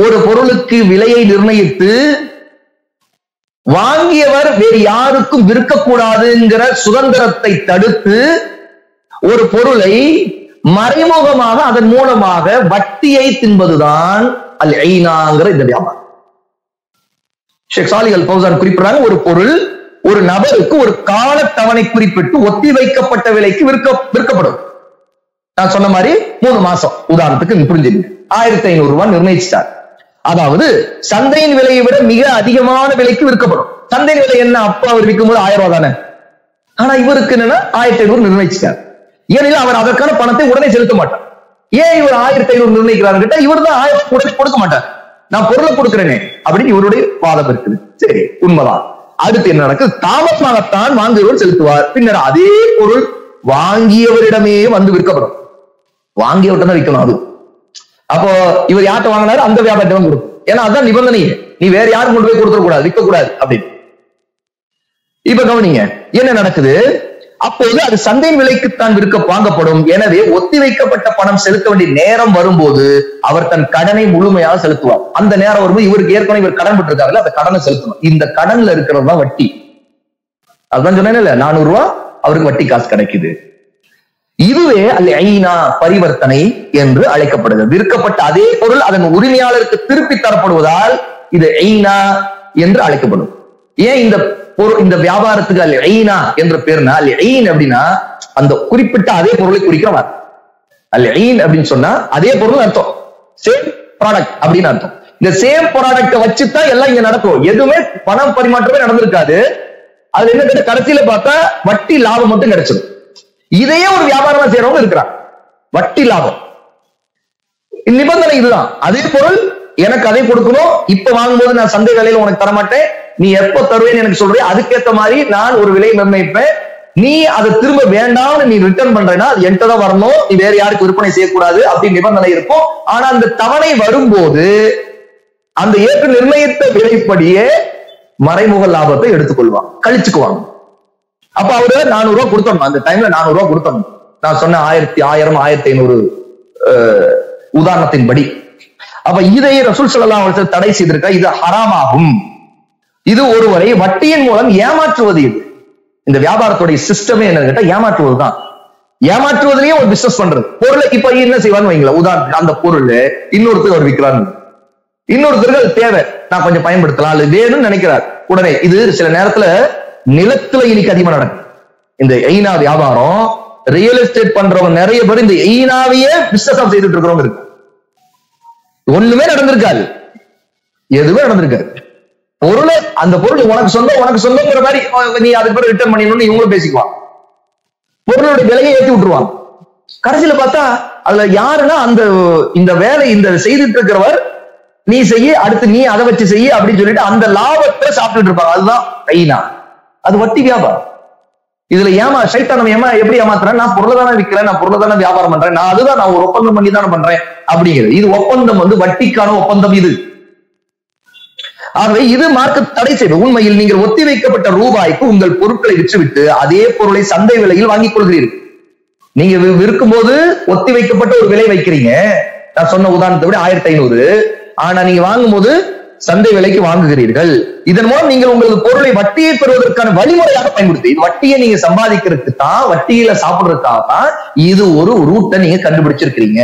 ஒரு பொருளுக்கு விலையை நிர்ணயித்து வாங்கியவர் வேறு யாருக்கும் விற்கக்கூடாதுங்கிற சுதந்திரத்தை தடுத்து ஒரு பொருளை மறைமுகமாக அதன் மூலமாக வட்டியை தின்பதுதான் அல் ஐனாங்கிற இந்த வியாபாரம். ஷேக் சாலிஹ் அல் ஃபௌசான் குறிப்பிடுறாங்க, ஒரு பொருள் ஒரு நபருக்கு ஒரு கால தவணை குறிப்பிட்டு ஒத்தி வைக்கப்பட்ட விலைக்கு விற்கப்படும். நான் சொன்ன மாதிரி 3 மாசம் உதாரணத்துக்கு புரிஞ்சுங்க, 1500 ரூபாய் நிர்ணயிச்சிட்டார். அதாவது சந்தையின் விலையை விட மிக அதிகமான விலைக்கு விற்கப்படும். சந்தையின் விலை என்ன? அப்ப அவர் விற்கும் போது 1000 ரூபாய் தானே. ஆனா இவருக்கு என்னன்னா 1500 நிர்ணயிச்சார். ஏனெனில் அவர் அதற்கான பணத்தை உடனே செலுத்த மாட்டார். ஏன் இவர் 1500 நிர்ணயிக்கிறார் கேட்டா, இவர் தான் 1000 உடனே கொடுக்க மாட்டார். நான் பொருளை கொடுக்கிறேனே அப்படின்னு இவருடைய வாதம் இருக்குது. சரி, உண்மைதான். அடுத்து என்ன நடக்குது? தாமதமாகத்தான் வாங்குகிறவர் செலுத்துவார். பின்னர் அதே பொருள் வாங்கியவரிடமே வந்து விற்கப்படும். வாங்கியவர்கிட்ட தான் விற்கணும். அது அப்போ இவர் யார்கிட்ட வாங்கினாரு? அந்த வியாபாரத்தை கொடுக்கும். ஏன்னா அதுதான் நிபந்தனையே. நீ வேற யாரும் கொண்டு போய் கொடுத்துட கூடாது, விற்க கூடாது அப்படின்னு. இப்ப கவனிங்க என்ன நடக்குது. அப்போது அது சந்தையின் விலைக்குத்தான் வாங்கப்படும். எனவே ஒத்தி வைக்கப்பட்ட பணம் செலுத்த வேண்டிய நேரம் வரும்போது அவர் தன் கடனை முழுமையாக செலுத்துவார். அந்த நேரம் வரும்போது இவருக்கு ஏற்கனவே இவர் கடன் பெற்றிருக்காருல்ல, அந்த கடனை செலுத்தணும். இந்த கடன்ல இருக்கிறது தான் வட்டி. அதுதான் சொன்னேன்ல, 400 ரூபாய் அவருக்கு வட்டி காசு கிடைக்குது. இதுவே ஐனா பரிவர்த்தனை என்று அழைக்கப்படுகிறது. விற்கப்பட்ட அதே பொருள் அதன் உரிமையாளருக்கு திருப்பி தரப்படுவதால் இது ஐனா என்று அழைக்கப்படும். ஏன் இந்த வியாபாரத்துக்கு ஐனா என்ற பேர்னா, ஐன் அப்படின்னா அந்த குறிப்பிட்ட அதே பொருளை குறிக்கிறவர். ஐன் அப்படின்னு சொன்னா அதே பொருள் அர்த்தம், சேம் ப்ராடக்ட் அப்படின்னு அர்த்தம். இந்த சேம் ப்ராடக்ட வச்சுதான் எல்லாம் இங்க நடக்கும். எதுவுமே பணம் பரிமாற்றமே நடந்திருக்காது. அது என்ன, கடைசியில பார்த்தா வட்டி லாபம் மட்டும் கிடைச்சிடும். இதையே ஒரு வியாபாரமா செய்யறவங்க இருக்கிறாங்க, வட்டி லாபம். நிபந்தனை இதுதான். அதே பொருள் எனக்கு அதை கொடுக்கணும். இப்ப வாங்கும்போது நான் சந்தை விலையில உனக்கு தரமாட்டேன், நீ எப்ப தருவேன்னு எனக்கு சொல்றேன், அதுக்கேற்ற மாதிரி நான் ஒரு விலை நிர்ணயிப்பேன். நீ அதை திரும்ப வேண்டாம்னு நீ ரிட்டர்ன் பண்றேன்னா அது என்கிட்ட தான் வரணும், நீ வேற யாருக்கு விற்பனை செய்யக்கூடாது அப்படின்னு நிபந்தனை இருக்கும். ஆனா அந்த தவணை வரும்போது அந்த ஏற்று நிர்ணயித்த விலைப்படியே மறைமுக லாபத்தை எடுத்துக்கொள்வான், கழிச்சுக்குவாங்க. அப்ப அவரு 400 ரூபாய் கொடுத்தோம். அந்த டைம்ல 400 ரூபாய் கொடுத்தோம். நான் சொன்ன 1000 1500 உதாரணத்தின்படி. அப்ப இதை ரசூல் ஸல்லல்லாஹு அலைஹி வஸல்லம் தடை செய்திருக்க. இது ஹராமாகும். இது ஒருவரை வட்டியின் மூலம் ஏமாற்றுவது. இது இந்த வியாபாரத்துடைய சிஸ்டமே என்ன கேட்டா ஏமாற்றுவதுதான். ஏமாற்றுவதிலேயே ஒரு பிசினஸ் பண்றது. பொருளை இப்ப என்ன செய்வான்னு வைங்களா, உதாரணத்துக்கு அந்த பொருள் இன்னொருத்தருக்கு அவர் விற்கிறாரு, இன்னொருத்தருக்கு அது தேவை, நான் கொஞ்சம் பயன்படுத்தலாம், அது வேணும்னு நினைக்கிறார். உடனே இது சில நேரத்துல நிலத்துல இன்னைக்கு அதிகமா நடக்கும். இந்த ஐனா வியாபாரம், ரியல் எஸ்டேட் பண்றவங்க நிறைய பேர் இந்த ஐனாவையே பிசினஸ் செய்துட்டு இருக்கிறவங்க இருக்கு. ஒண்ணுமே நடந்திருக்காது, எதுவுமே நடந்திருக்காது. பொருளை அந்த பொருள் உனக்கு சொந்தங்கிற மாதிரி நீ அதுக்கு பிறகு ரிட்டர்ன் பண்ணிடணும்னு இவங்களும் பேசிக்குவாங்க. பொருளுடைய விலையை ஏற்றி விட்டுருவாங்க. கடைசியில பார்த்தா அதுல யாருன்னா இந்த வேலை இந்த செய்துட்டு இருக்கிறவர், நீ செய்ய, அடுத்து நீ அதை வச்சு செய்ய அப்படின்னு சொல்லிட்டு அந்த லாபத்தை சாப்பிட்டுட்டு இருப்பாங்க. அதுதான் ஐனா. அது வட்டி வியாபாரம். இதுல சைத்தானம் எப்படி ஏமாத்துறேன், நான் பொருளை தானே விற்கிறேன், நான் பொருளை தானே வியாபாரம் பண்றேன், நான் அதுதான் நான் ஒரு ஒப்பந்தம் பண்ணி தானே பண்றேன் அப்படிங்கிறது. இது ஒப்பந்தம், வட்டிக்கான ஒப்பந்தம் இது. ஆகவே இது மார்க்க தடை செய்வது. உண்மையில் நீங்கள் ஒத்தி வைக்கப்பட்ட ரூபாய்க்கு உங்கள் பொருட்களை விற்றுவிட்டு அதே பொருளை சந்தை விலையில் வாங்கிக் கொள்கிறீர்கள். நீங்க விற்கும் போது ஒத்தி வைக்கப்பட்ட ஒரு விலை வைக்கிறீங்க, நான் சொன்ன உதாரணத்தை விட 1500. ஆனா நீங்க வாங்கும் போது சந்தை விலைக்கு வாங்குகிறீர்கள். இதன் மூலம் நீங்கள் உங்களது பொருளை வட்டியை பெறுவதற்கான வழிமுறையாக பயன்படுத்தி, இது வட்டியை நீங்க சம்பாதிக்கிறதுக்கு தான், வட்டியில சாப்பிடுறதுக்காக தான் இது ஒரு ரூட்டை நீங்க கண்டுபிடிச்சிருக்கிறீங்க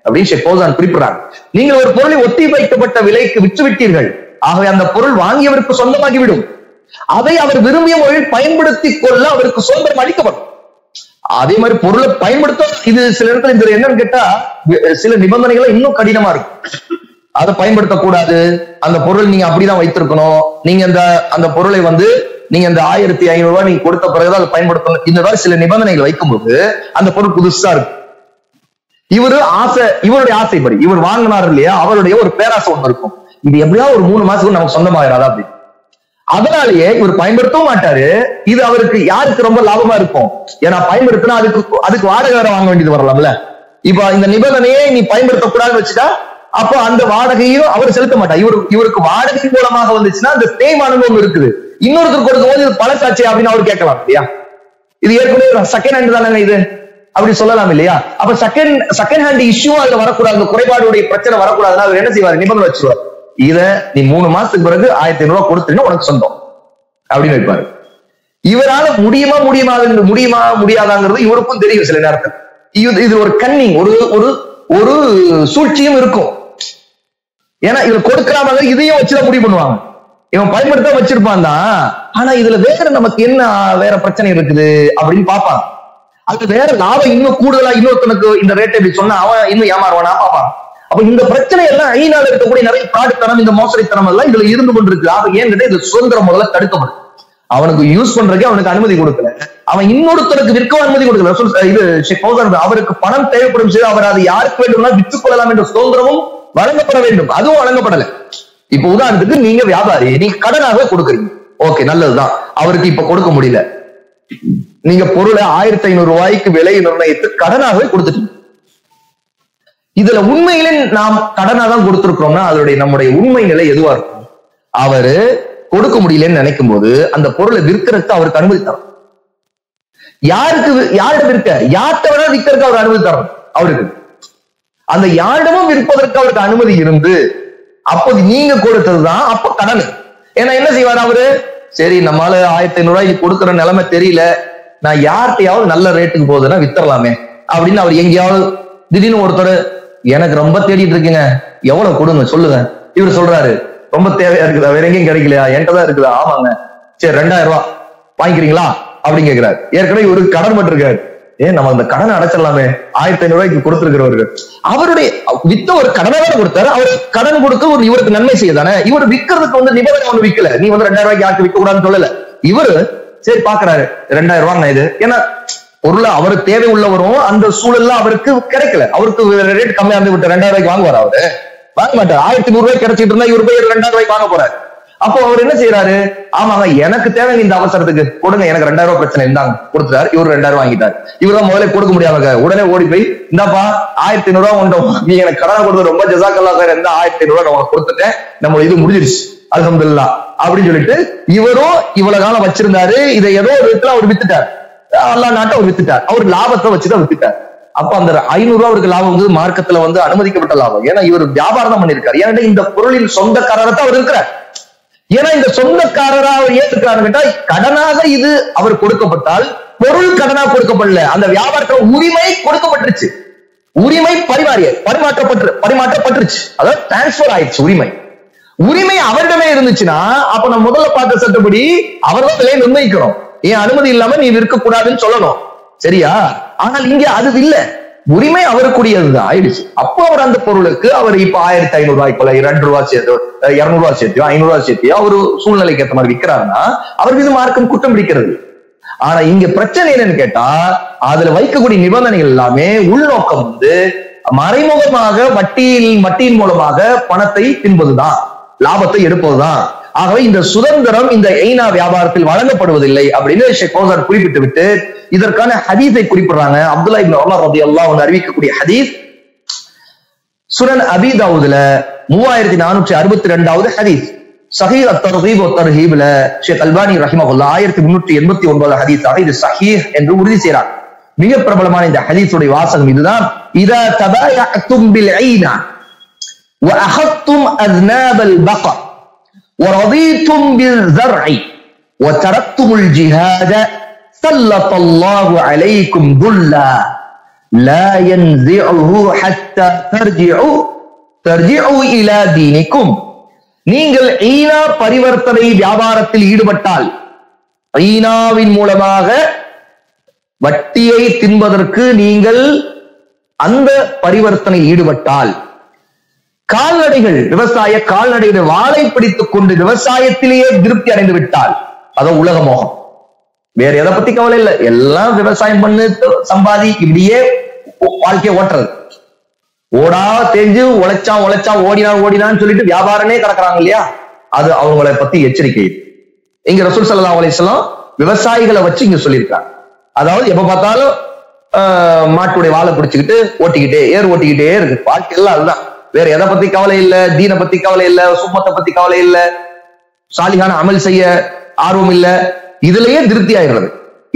அப்படின்னு ஷேக் ஃபௌசான் குறிப்பிடுறாங்க. நீங்கள் ஒரு பொருளை ஒத்தி வைக்கப்பட்ட விலைக்கு விற்றுவிட்டீர்கள். ஆகவே அந்த பொருள் வாங்கியவருக்கு சொந்தமாகிவிடும். அதை அவர் விரும்பிய முறையில் பயன்படுத்தி கொள்ள அவருக்கு சுதந்திரம் அளிக்கப்படும். அதே மாதிரி பொருளை பயன்படுத்த இது சில இடத்துல இந்த என்னன்னு கேட்டா சில நிபந்தனைகள் இன்னும் கடினமா இருக்கும். அதை பயன்படுத்தக்கூடாது, அந்த பொருள் நீங்க அப்படிதான் வைத்திருக்கணும், நீங்க அந்த பொருளை நீங்க அந்த 1500 ரூபாய் நீங்க கொடுத்த பிறகுதான் அதை பயன்படுத்தணும். இந்த மாதிரி சில நிபந்தனைகள் வைக்கும்போது அந்த பொருள் புதுசா இருக்கு. இவருடைய ஆசைப்படி இவர் வாங்கினார் இல்லையா, அவருடைய ஒரு பேராசை ஒண்ணு இருக்கும், இது எப்படியா ஒரு 3 மாசத்துக்கு நமக்கு சொந்தமாயிராதா அப்படி. அதனாலேயே இவர் பயன்படுத்தவும் மாட்டாரு. இது அவருக்கு யாருக்கு ரொம்ப லாபமா இருக்கும், ஏன்னா பயன்படுத்தினா அதுக்கு வாடகை வேற வாங்க வேண்டியது வரலாம்ல. இப்ப இந்த நிபந்தனையே நீ பயன்படுத்தக்கூடாதுன்னு வச்சுட்டா அப்ப அந்த வாடகையும் அவர் செலுத்த மாட்டார். இவருக்கு வாடகை மூலமாக வந்துச்சுன்னா அந்த தேய்மானம் ஒண்ணு இருக்குது. இன்னொருத்தர் கொடுக்கும் போது இது பழசாட்சி அப்படின்னு அவர் கேட்கலாம் இல்லையா. இது ஏற்கனவே செகண்ட் ஹேண்ட் தானே இது அப்படி சொல்லலாம் இல்லையா. அப்ப செகண்ட் ஹேண்ட் இஷ்யூ அதுல வரக்கூடாது, அந்த குறைபாடுடைய பிரச்சனை வரக்கூடாதுன்னா அவர் என்ன செய்வார், நிபந்தனை வச்சுருவார். இத நீ 3 மாசத்துக்கு பிறகு 1500 ரூபாய் கொடுத்தீங்கன்னா உனக்கு சொந்தம் அப்படின்னு வைப்பாரு. இவரால முடியுமா முடியாதாங்கிறது இவருக்கும் தெரியும். சில நேரத்தில் இது ஒரு கன்னிங், ஒரு சூழ்ச்சியும் இருக்கும். ஏன்னா இதுல கொடுக்கறாம இதையும் வச்சுதான் முடிவு பண்ணுவாங்க. இவன் பயன்படுத்த வச்சிருப்பான் தான், ஆனா இதுல வேற நமக்கு என்ன வேற பிரச்சனை இருக்குது அப்படின்னு பாப்பான். அது வேற லாபம் இன்னும் கூடுதலா இன்னொருத்தனுக்கு இந்த ரேட் எப்படி சொன்னா அவன் இன்னும் ஏமாறுவானா பாப்பான். அப்ப இந்த பிரச்சனை எல்லாம் ஐநால இருக்கக்கூடிய நிறைய பிராடுத்தனம், இந்த மோசடித்தனம் எல்லாம் இதுல இருந்து கொண்டிருக்கு. ஏன் கேட்டா இது சுதந்திரம் முதல்ல தடுக்கப்படும். அவனுக்கு யூஸ் பண்றதுக்கு அவனுக்கு அனுமதி கொடுக்கல, அவன் இன்னொருத்தருக்கு விற்க அனுமதி கொடுக்கல. இது ஷேக் ஃபௌசான் அவருக்கு பணம் தேவைப்படும் செய்து அவர் அதை யாருக்கு வேண்டும்னா விற்றுக் கொள்ளலாம் என்ற சுதந்திரமும் வழங்கப்பட வேண்டும், அதுவும் வழங்கப்படல. இப்ப உதாரணத்துக்கு நீங்க வியாபாரி, நீங்க கடனாக கொடுக்குறீங்க, ஓகே நல்லதுதான். அவருக்கு இப்ப கொடுக்க முடியல, நீங்க பொருளை 1500 ரூபாய்க்கு விலை நிர்ணயித்து கடனாகவே கொடுத்துட்டீங்க. இதுல உண்மையிலே நாம் கடனா தான் கொடுத்திருக்கிறோம்னா அதனுடைய நம்முடைய உண்மை நிலை எதுவா இருக்கும்? அவரு கொடுக்க முடியலன்னு நினைக்கும் போது அந்த பொருளை விற்கிறதுக்கு அவருக்கு அனுமதி தரும். யாரிடம் விற்க, யார்கிட்ட வேணா விற்கிறதுக்கு அவர் அனுமதி தரும். அவருக்கு அந்த யாரிடமும் விற்பதற்கு அவருக்கு அனுமதி இருந்து அப்போது நீங்க கொடுத்ததுதான் அப்ப கடன். ஏன்னா என்ன செய்வார் அவரு, சரி நம்மளால 1500 ரூபாய்க்கு கொடுக்குற நிலைமை தெரியல, நான் யார்கிட்டையாவது நல்ல ரேட்டுக்கு போகுதுன்னா வித்தரலாமே அப்படின்னு அவர் எங்கேயாவது திடீர்னு ஒருத்தர் எனக்கு ரொம்ப தேடிட்டு இருக்கீங்க, எவ்வளவு கொடுங்க சொல்லுங்க. இவர் சொல்றாரு ரொம்ப தேவையா இருக்குதா, வேற எங்கேயும் கிடைக்கலையா, என்கிட்ட தான் இருக்குதா, ஆமாங்க சரி 2000 ரூபாய் வாங்கிக்கிறீங்களா அப்படின்னு கேட்கிறாரு. ஏற்கனவே ஒரு கடன் பட்டிருக்காரு, நம்ம அந்த கடனை அடைச்சிடலாமே 1500 ரூபாய்க்கு கொடுத்திருக்கிறவர்கள். அவருடைய வித்த ஒரு கடனை கொடுத்தாரு, அவர் கடன் கொடுக்க ஒரு இவருக்கு நன்மை செய்யதானே. இவர் விற்கிறதுக்கு நிபந்தனை ஒண்ணு விற்கல, நீ 2000 ரூபாய்க்கு யாருக்கு விற்க கூடாதுன்னு சொல்லல. இவரு சரி பாக்குறாரு 2000 ரூபாய் இது, ஏன்னா பொருளை அவருக்கு தேவை உள்ளவரும் அந்த சூழல்ல அவருக்கு கிடைக்கல, அவருக்கு ரேட் கம்மியா இருந்து விட்டு 2000 ரூபாய்க்கு வாங்குவார். அவரு வாங்க மாட்டார். 1100 ரூபாய்க்கு கிடைச்சிட்டு இருந்தா இவரு போய் 2000 ரூபாய்க்கு வாங்க போறாரு. அப்போ அவர் என்ன செய்யறாரு, ஆமாங்க எனக்கு தேவை இந்த அவசரத்துக்கு கொடுங்க, எனக்கு 2000 ரூபாய் பிரச்சனை இருந்தாங்க கொடுத்துட்டாரு. இவர் 2000 வாங்கிட்டாரு. இவர்தான் முதல்ல கொடுக்க முடியாம உடனே ஓடி போய் இந்தாப்பா 1500 ரூபாய் உண்டோம், நீ எனக்கு கடனை கொடுத்து ரொம்ப ஜஸாக்கல்லா சார், இந்த 1500 ரூபாய் நான் கொடுத்துட்டேன், நம்ம இது முடிஞ்சிருச்சு அல்ஹம்துலில்லாஹ் அப்படின்னு சொல்லிட்டு இவரும் இவ்வளவு காலம் வச்சிருந்தாரு. இதை ஏதோ ஒரு விதத்துல அவர் வித்துட்டார், அல்லாஹ் நாட்டை அவர் வித்துட்டார், அவர் லாபத்தை வச்சுதான் வித்துட்டார். அப்ப அந்த 500 ரூபாய் அவருக்கு லாபம் வந்து மார்க்கத்துல அனுமதிக்கப்பட்ட லாபம். ஏன்னா இவர் வியாபாரம் தான் பண்ணிருக்காரு. ஏன்னா இந்த பொருளின் சொந்தக்காரர் தான் அவர் இருக்கிறார். ஏன்னா இந்த சொந்தக்காரரா அவர் ஏற்றுக்கிறாரு கேட்டா கடனாக இது அவர் கொடுக்கப்பட்டால் பொருள் கடனா கொடுக்கப்படல, அந்த வியாபாரத்துல உரிமை கொடுக்கப்பட்டுருச்சு, உரிமை பரிமாற்றப்பட்டுருச்சு, அதாவது டிரான்ஸ்பர் ஆயிடுச்சு. உரிமை அவரிடமே இருந்துச்சுன்னா அப்ப நம்ம முதல்ல பார்த்த சட்டப்படி அவர் தான் விலையை நிர்ணயிக்கணும், ஏன் அனுமதி இல்லாம நீ விற்க கூடாதுன்னு சொல்லணும், சரியா? ஆனால் இங்க அது இல்ல, உரிமை அவருக்குரியதுதான் ஆயிடுச்சு. அப்போ அவர் அந்த பொருளுக்கு அவர் இப்ப 1500 ரூபாய்க்குள்ள 2 ரூபாய் சேர்த்து 200 ரூபாய் சேர்த்தியோ 500 ரூபாய் சேர்த்தியோ அவரு சூழ்நிலைக்கு ஏற்ற மாதிரி விற்கிறாருன்னா அவர் மீது மார்க்கம் குற்றம் பிடிக்கிறது. ஆனா இங்க பிரச்சனை என்னன்னு கேட்டா அதுல வைக்கக்கூடிய நிபந்தனைகள் எல்லாமே உள்நோக்கம் மறைமுகமாக வட்டியின் மூலமாக பணத்தை தின்பதுதான், லாபத்தை எடுப்பதுதான். ஆகவே இந்த சுதந்திரம் இந்த ஐநா வியாபாரத்தில் வழங்கப்படுவதில்லை அப்படின்னு ஷேக் ஃபௌசான் குறிப்பிட்டு விட்டு இதற்கான ஹதீஸை குறிப்பிடுறாங்க. அப்துல்லா இப்னு உமர் ரலியல்லாஹு அன்ஹு அறிவிக்கக்கூடிய ஹதீஸ் சுனன் அபீ தாவூதுல 3462வது ஹதீஸ், சஹீஹ் அத்-தர்கீப் வ தர்ஹீப்ல ஷேக் அல்பானி ரஹிமஹுல்லாஹ் 1389 ஹதீஸாக இது சஹீஹ் என்று உறுதி செய்றார். மிக பிரபலமான இந்த ஹதீஸுடைய வாசகம் இதுதான், இதா தபாயஅத்தும் பில் ஐனா வ அஹத்தும் அஸ்னாபல் பகர் ورضيتم بالزرع وتركتم الجهاد سلط الله عليكم ذلا لا ينزعه حتى ترجعوا الى دينكم. நீங்கள் ஈனா பரிவர்த்தனை வியாபாரத்தில் ஈடுபட்டால், ஈனாவின் மூலமாக வட்டியை தின்பதற்கு நீங்கள் அந்த பரிவர்த்தனை ஈடுபட்டால், கால்நடைகள் விவசாய கால்நடைகள் வாளை பிடித்துக் கொண்டு விவசாயத்திலேயே திருப்தி அடைந்து விட்டால், அதான் உலக மோகம், வேற எதை பத்தி கவலை இல்லை, எல்லாம் விவசாயம் பண்ணு சம்பாதி இப்படியே வாழ்க்கையை ஓட்டுறது, ஓடா தெரிஞ்சு உழைச்சா ஓடினான்னு சொல்லிட்டு வியாபாரமே கிடக்குறாங்க இல்லையா, அது அவங்களை பத்தி எச்சரிக்கை. இங்க ரசூல் ஸல்லல்லாஹு அலைஹி வஸல்லம் விவசாயிகளை வச்சு இங்க சொல்லியிருக்காங்க. அதாவது எப்ப பார்த்தாலும் மாட்டுடைய வாழை பிடிச்சுக்கிட்டு ஓட்டிக்கிட்டே இருக்கு வாழ்க்கை எல்லாம், அதுதான், வேற எதை பத்தி கவலை இல்ல, தீனை பத்தி கவலை இல்ல, சும்மத்தை பத்தி கவலை இல்ல, சாலிகான அமல் செய்ய ஆர்வம் இல்ல, இதுலயே திருப்தி ஆயிடுறது.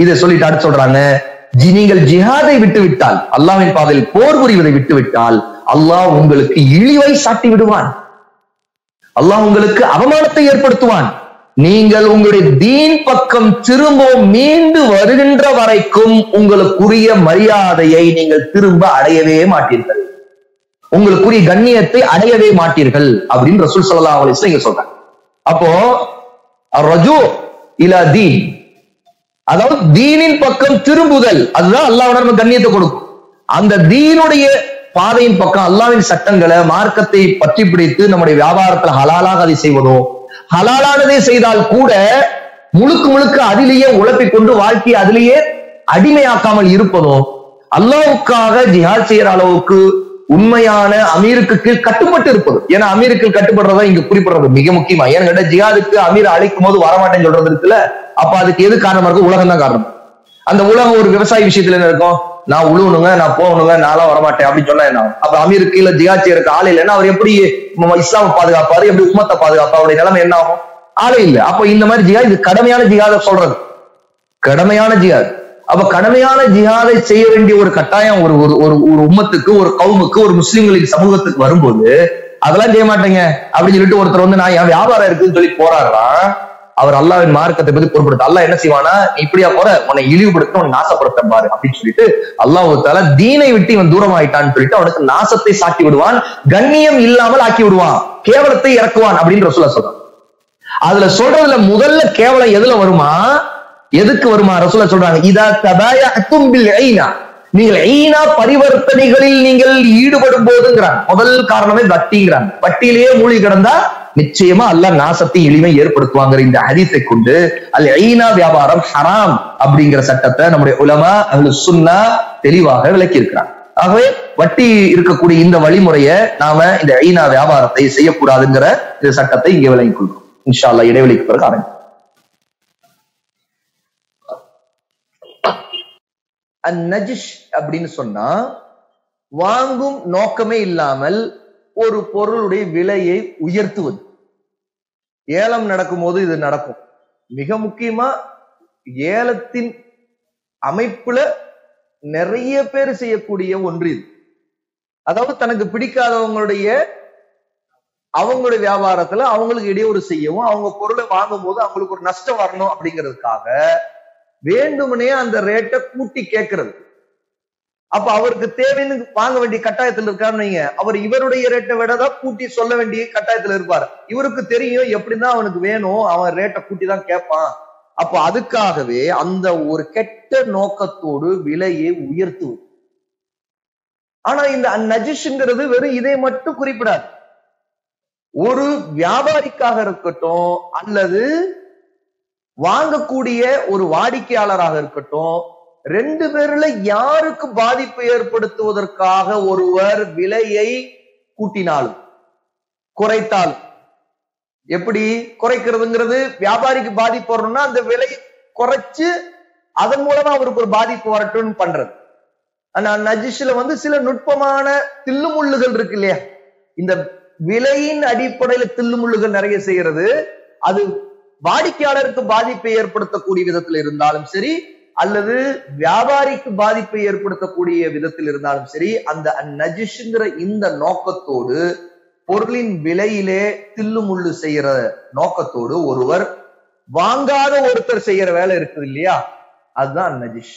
இதை சொல்லிட்டு அடுத்து சொல்றாங்க, நீங்கள் ஜிஹாதை விட்டு விட்டால், அல்லாஹ்வின் பாதையில் போர் புரிவதை விட்டு விட்டால் அல்லாஹ் உங்களுக்கு இழிவை சாட்டி விடுவான், அல்லாஹ் உங்களுக்கு அவமானத்தை ஏற்படுத்துவான். நீங்கள் உங்களுடைய தீன் பக்கம் திரும்பவும் மீண்டு வருகின்ற வரைக்கும் உங்களுக்குரிய மரியாதையை நீங்கள் திரும்ப அடையவே மாட்டீர்கள், உங்களுக்குரிய கண்ணியத்தை அடையவே மாட்டீர்கள் அப்படின்னு ரசூல் ஸல்லல்லாஹு அலைஹி வஸல்லம் சொல்றாங்க. அப்போ ரஜூ இலா தீன், அதாவது தீனின் பக்கம் திரும்புதல், அதுதான் அல்லாஹ் நம்ம கண்ணியத்தை கொடுக்கும். அந்த தீனுடைய பாதையின் பக்கம் அல்லாஹ்வின் சட்டங்களை மார்க்கத்தை பற்றி பிடித்து நம்முடைய வியாபாரத்துல ஹலாலாக அதை செய்வதோ, ஹலாலானதை செய்தால் கூட முழுக்க முழுக்க அதிலேயே உழைப்பிக் கொண்டு வாழ்க்கையை அதிலேயே அடிமையாக்காமல் இருப்பதோ, அல்லாஹ்வுக்காக ஜிஹாத் செய்யற அளவுக்கு உண்மையான அமீருக்கு கீழ் கட்டுப்பட்டு இருப்பது. ஏன்னா அமீருக்கு கட்டுப்படுறதா இங்க குறிப்பிடுறது மிக முக்கியமா. ஏன்னு கேட்டா ஜிஹாதுக்கு அமீர் அழைக்கும் போது வரமாட்டேன்னு சொல்றது இருக்குல்ல, அப்ப அதுக்கு எது காரணமா இருக்கும்? உலகம் தான் காரணம். அந்த உலகம் ஒரு விவசாய விஷயத்துல என்ன இருக்கும்? நான் உழுவணுங்க, நான் போகணுங்க, நான்லாம் வரமாட்டேன் அப்படின்னு சொன்னா என்ன? அப்ப அமீருக்கு கீழே ஜிஹாத் செய்யறதுக்கு ஆள் இல்லைன்னா அவர் எப்படி இஸ்லாம பாதுகாப்பாரு, எப்படி உம்மத்தை பாதுகாப்பாரு? அவருடைய நிலைமை என்ன ஆகும்? ஆளே இல்லை. அப்ப இந்த மாதிரி ஜிஹாத், இது கடமையான ஜிஹாத சொல்றது, கடமையான ஜிஹாத். அப்ப கடமையான ஜிஹாதை செய்ய வேண்டிய ஒரு கட்டாயம் ஒரு ஒரு ஒரு உம்மத்துக்கு, ஒரு கவுமுக்கு, ஒரு முஸ்லிம்களின் சமூகத்துக்கு வரும்போது அதெல்லாம் செய்ய மாட்டேங்க அப்படின்னு சொல்லிட்டு ஒருத்தர் வந்து நான் என் வியாபாரம் இருக்குன்னு சொல்லி போறாருன்னா அவர் அல்லாஹ்வின் மார்க்கத்தை பத்தி பொருட்படுத்த. அல்லாஹ் என்ன செய்வானா, நீ இப்படியா போற, உன்னை இழிவுபடுத்த, உன்னை நாசப்படுத்த பாரு அப்படின்னு சொல்லிட்டு அல்லாஹ் தஆலா தீனை விட்டு இவன் தூரம் ஆயிட்டான்னு சொல்லிட்டு அவனுக்கு நாசத்தை சாட்டி விடுவான், கண்ணியம் இல்லாமல் ஆக்கி விடுவான், கேவலத்தை இறக்குவான் அப்படின்னு ரசூலுல்லாஹ் சொல்றான். அதுல சொல்றதுல முதல்ல கேவலம் எதுல வருமா, எதுக்கு வருமா? ரசூலுல்லாஹ் சொல்றாங்க, இதா தபாயஅதும் பில் ஐனா, நீங்கள் ஐனா பரிவர்த்தனைகளில் நீங்கள் ஈடுபடும் போதுங்கிறாங்க. முதல் காரணமே வட்டிங்கிறாங்க. வட்டியிலேயே மூழ்கி கிடந்தா நிச்சயமா அல்லாஹ் நாசத்தை எளிமை ஏற்படுத்துவாங்கிற இந்த ஹதீஸை கொண்டு அல் ஐனா வியாபாரம் ஹராம் அப்படிங்கிற சட்டத்தை நம்முடைய உலமா அஹ்லுஸ் சுன்னா தெளிவாக விளக்கி இருக்கிறாங்க. ஆகவே வட்டி இருக்கக்கூடிய இந்த வழிமுறையை நாம இந்த ஐனா வியாபாரத்தை செய்யக்கூடாதுங்கிற இந்த சட்டத்தை இங்கே விளங்கிக் கொள்றோம். இன்ஷா அல்லாஹ் இடைவெளிக்கு பிறகு ஆரம்பிக்கும். அந்நஜிஷ் அப்படின்னு சொன்னா வாங்கும் நோக்கமே இல்லாமல் ஒரு பொருளுடைய விலையை உயர்த்துவது. ஏலம் நடக்கும் போது இது நடக்கும். மிக முக்கியமா ஏலத்தின் அமைப்புல நிறைய பேர் செய்யக்கூடிய ஒன்று இது. அதாவது தனக்கு பிடிக்காதவங்களுடைய வியாபாரத்துல அவங்களுக்கு இடையூறு செய்யவும், அவங்க பொருளை வாங்கும் போது அவங்களுக்கு ஒரு நஷ்டம் வரணும் அப்படிங்கிறதுக்காக வேண்டுமனே அந்த ரேட்டை கூட்டி கேட்கறது. அப்ப அவருக்கு தேவைன்னு வாங்க வேண்டிய கட்டாயத்தில் இருக்காருன்னு வைங்க, அவர் இவருடைய ரேட்டை விடதான் கூட்டி சொல்ல வேண்டிய கட்டாயத்துல இருப்பாரு. இவருக்கு தெரியும் எப்படிதான் அவனுக்கு வேணும், அவன் ரேட்டை கூட்டி தான் கேட்பான். அப்ப அதுக்காகவே அந்த ஒரு கெட்ட நோக்கத்தோடு விலையை உயர்த்துவது. ஆனா இந்த நஜிஷ்ங்கிறது வெறும் இதை மட்டும் குறிப்பிடாது. ஒரு வியாபாரிக்காக இருக்கட்டும் அல்லது வாங்கக்கூடிய ஒரு வாடிக்கையாளராக இருக்கட்டும், ரெண்டு பேர்ல யாருக்கு பாதிப்பு ஏற்படுத்துவதற்காக ஒருவர் விலையை கூட்டினாலும் குறைத்தாலும், எப்படி குறைக்கிறதுங்கிறது வியாபாரிக்கு பாதிப்பு வரணும்னா அந்த விலையை குறைச்சு அதன் மூலமா அவருக்கு ஒரு பாதிப்பு வரட்டும்னு பண்றது. ஆனா நஜிஷ்ல வந்து சில நுட்பமான தில்லுமுள்ளுகள் இருக்கு இல்லையா? இந்த விலையின் அடிப்படையில தில்லுமுள்ளுகள் நிறைய செய்யறது, அது வாடிக்கையாளருக்கு பாதிப்பை ஏற்படுத்தக்கூடிய விதத்தில் இருந்தாலும் சரி அல்லது வியாபாரிக்கு பாதிப்பை ஏற்படுத்தக்கூடிய விதத்தில் இருந்தாலும் சரி, அந்த நஜிஷ்ங்கிற இந்த நோக்கத்தோடு பொருளின் விலையிலே தில்லுமுள்ளு செய்யற நோக்கத்தோடு ஒருவர் வாங்காத ஒருத்தர் செய்யற வேலை இருக்குது இல்லையா, அதுதான் நஜிஷ்.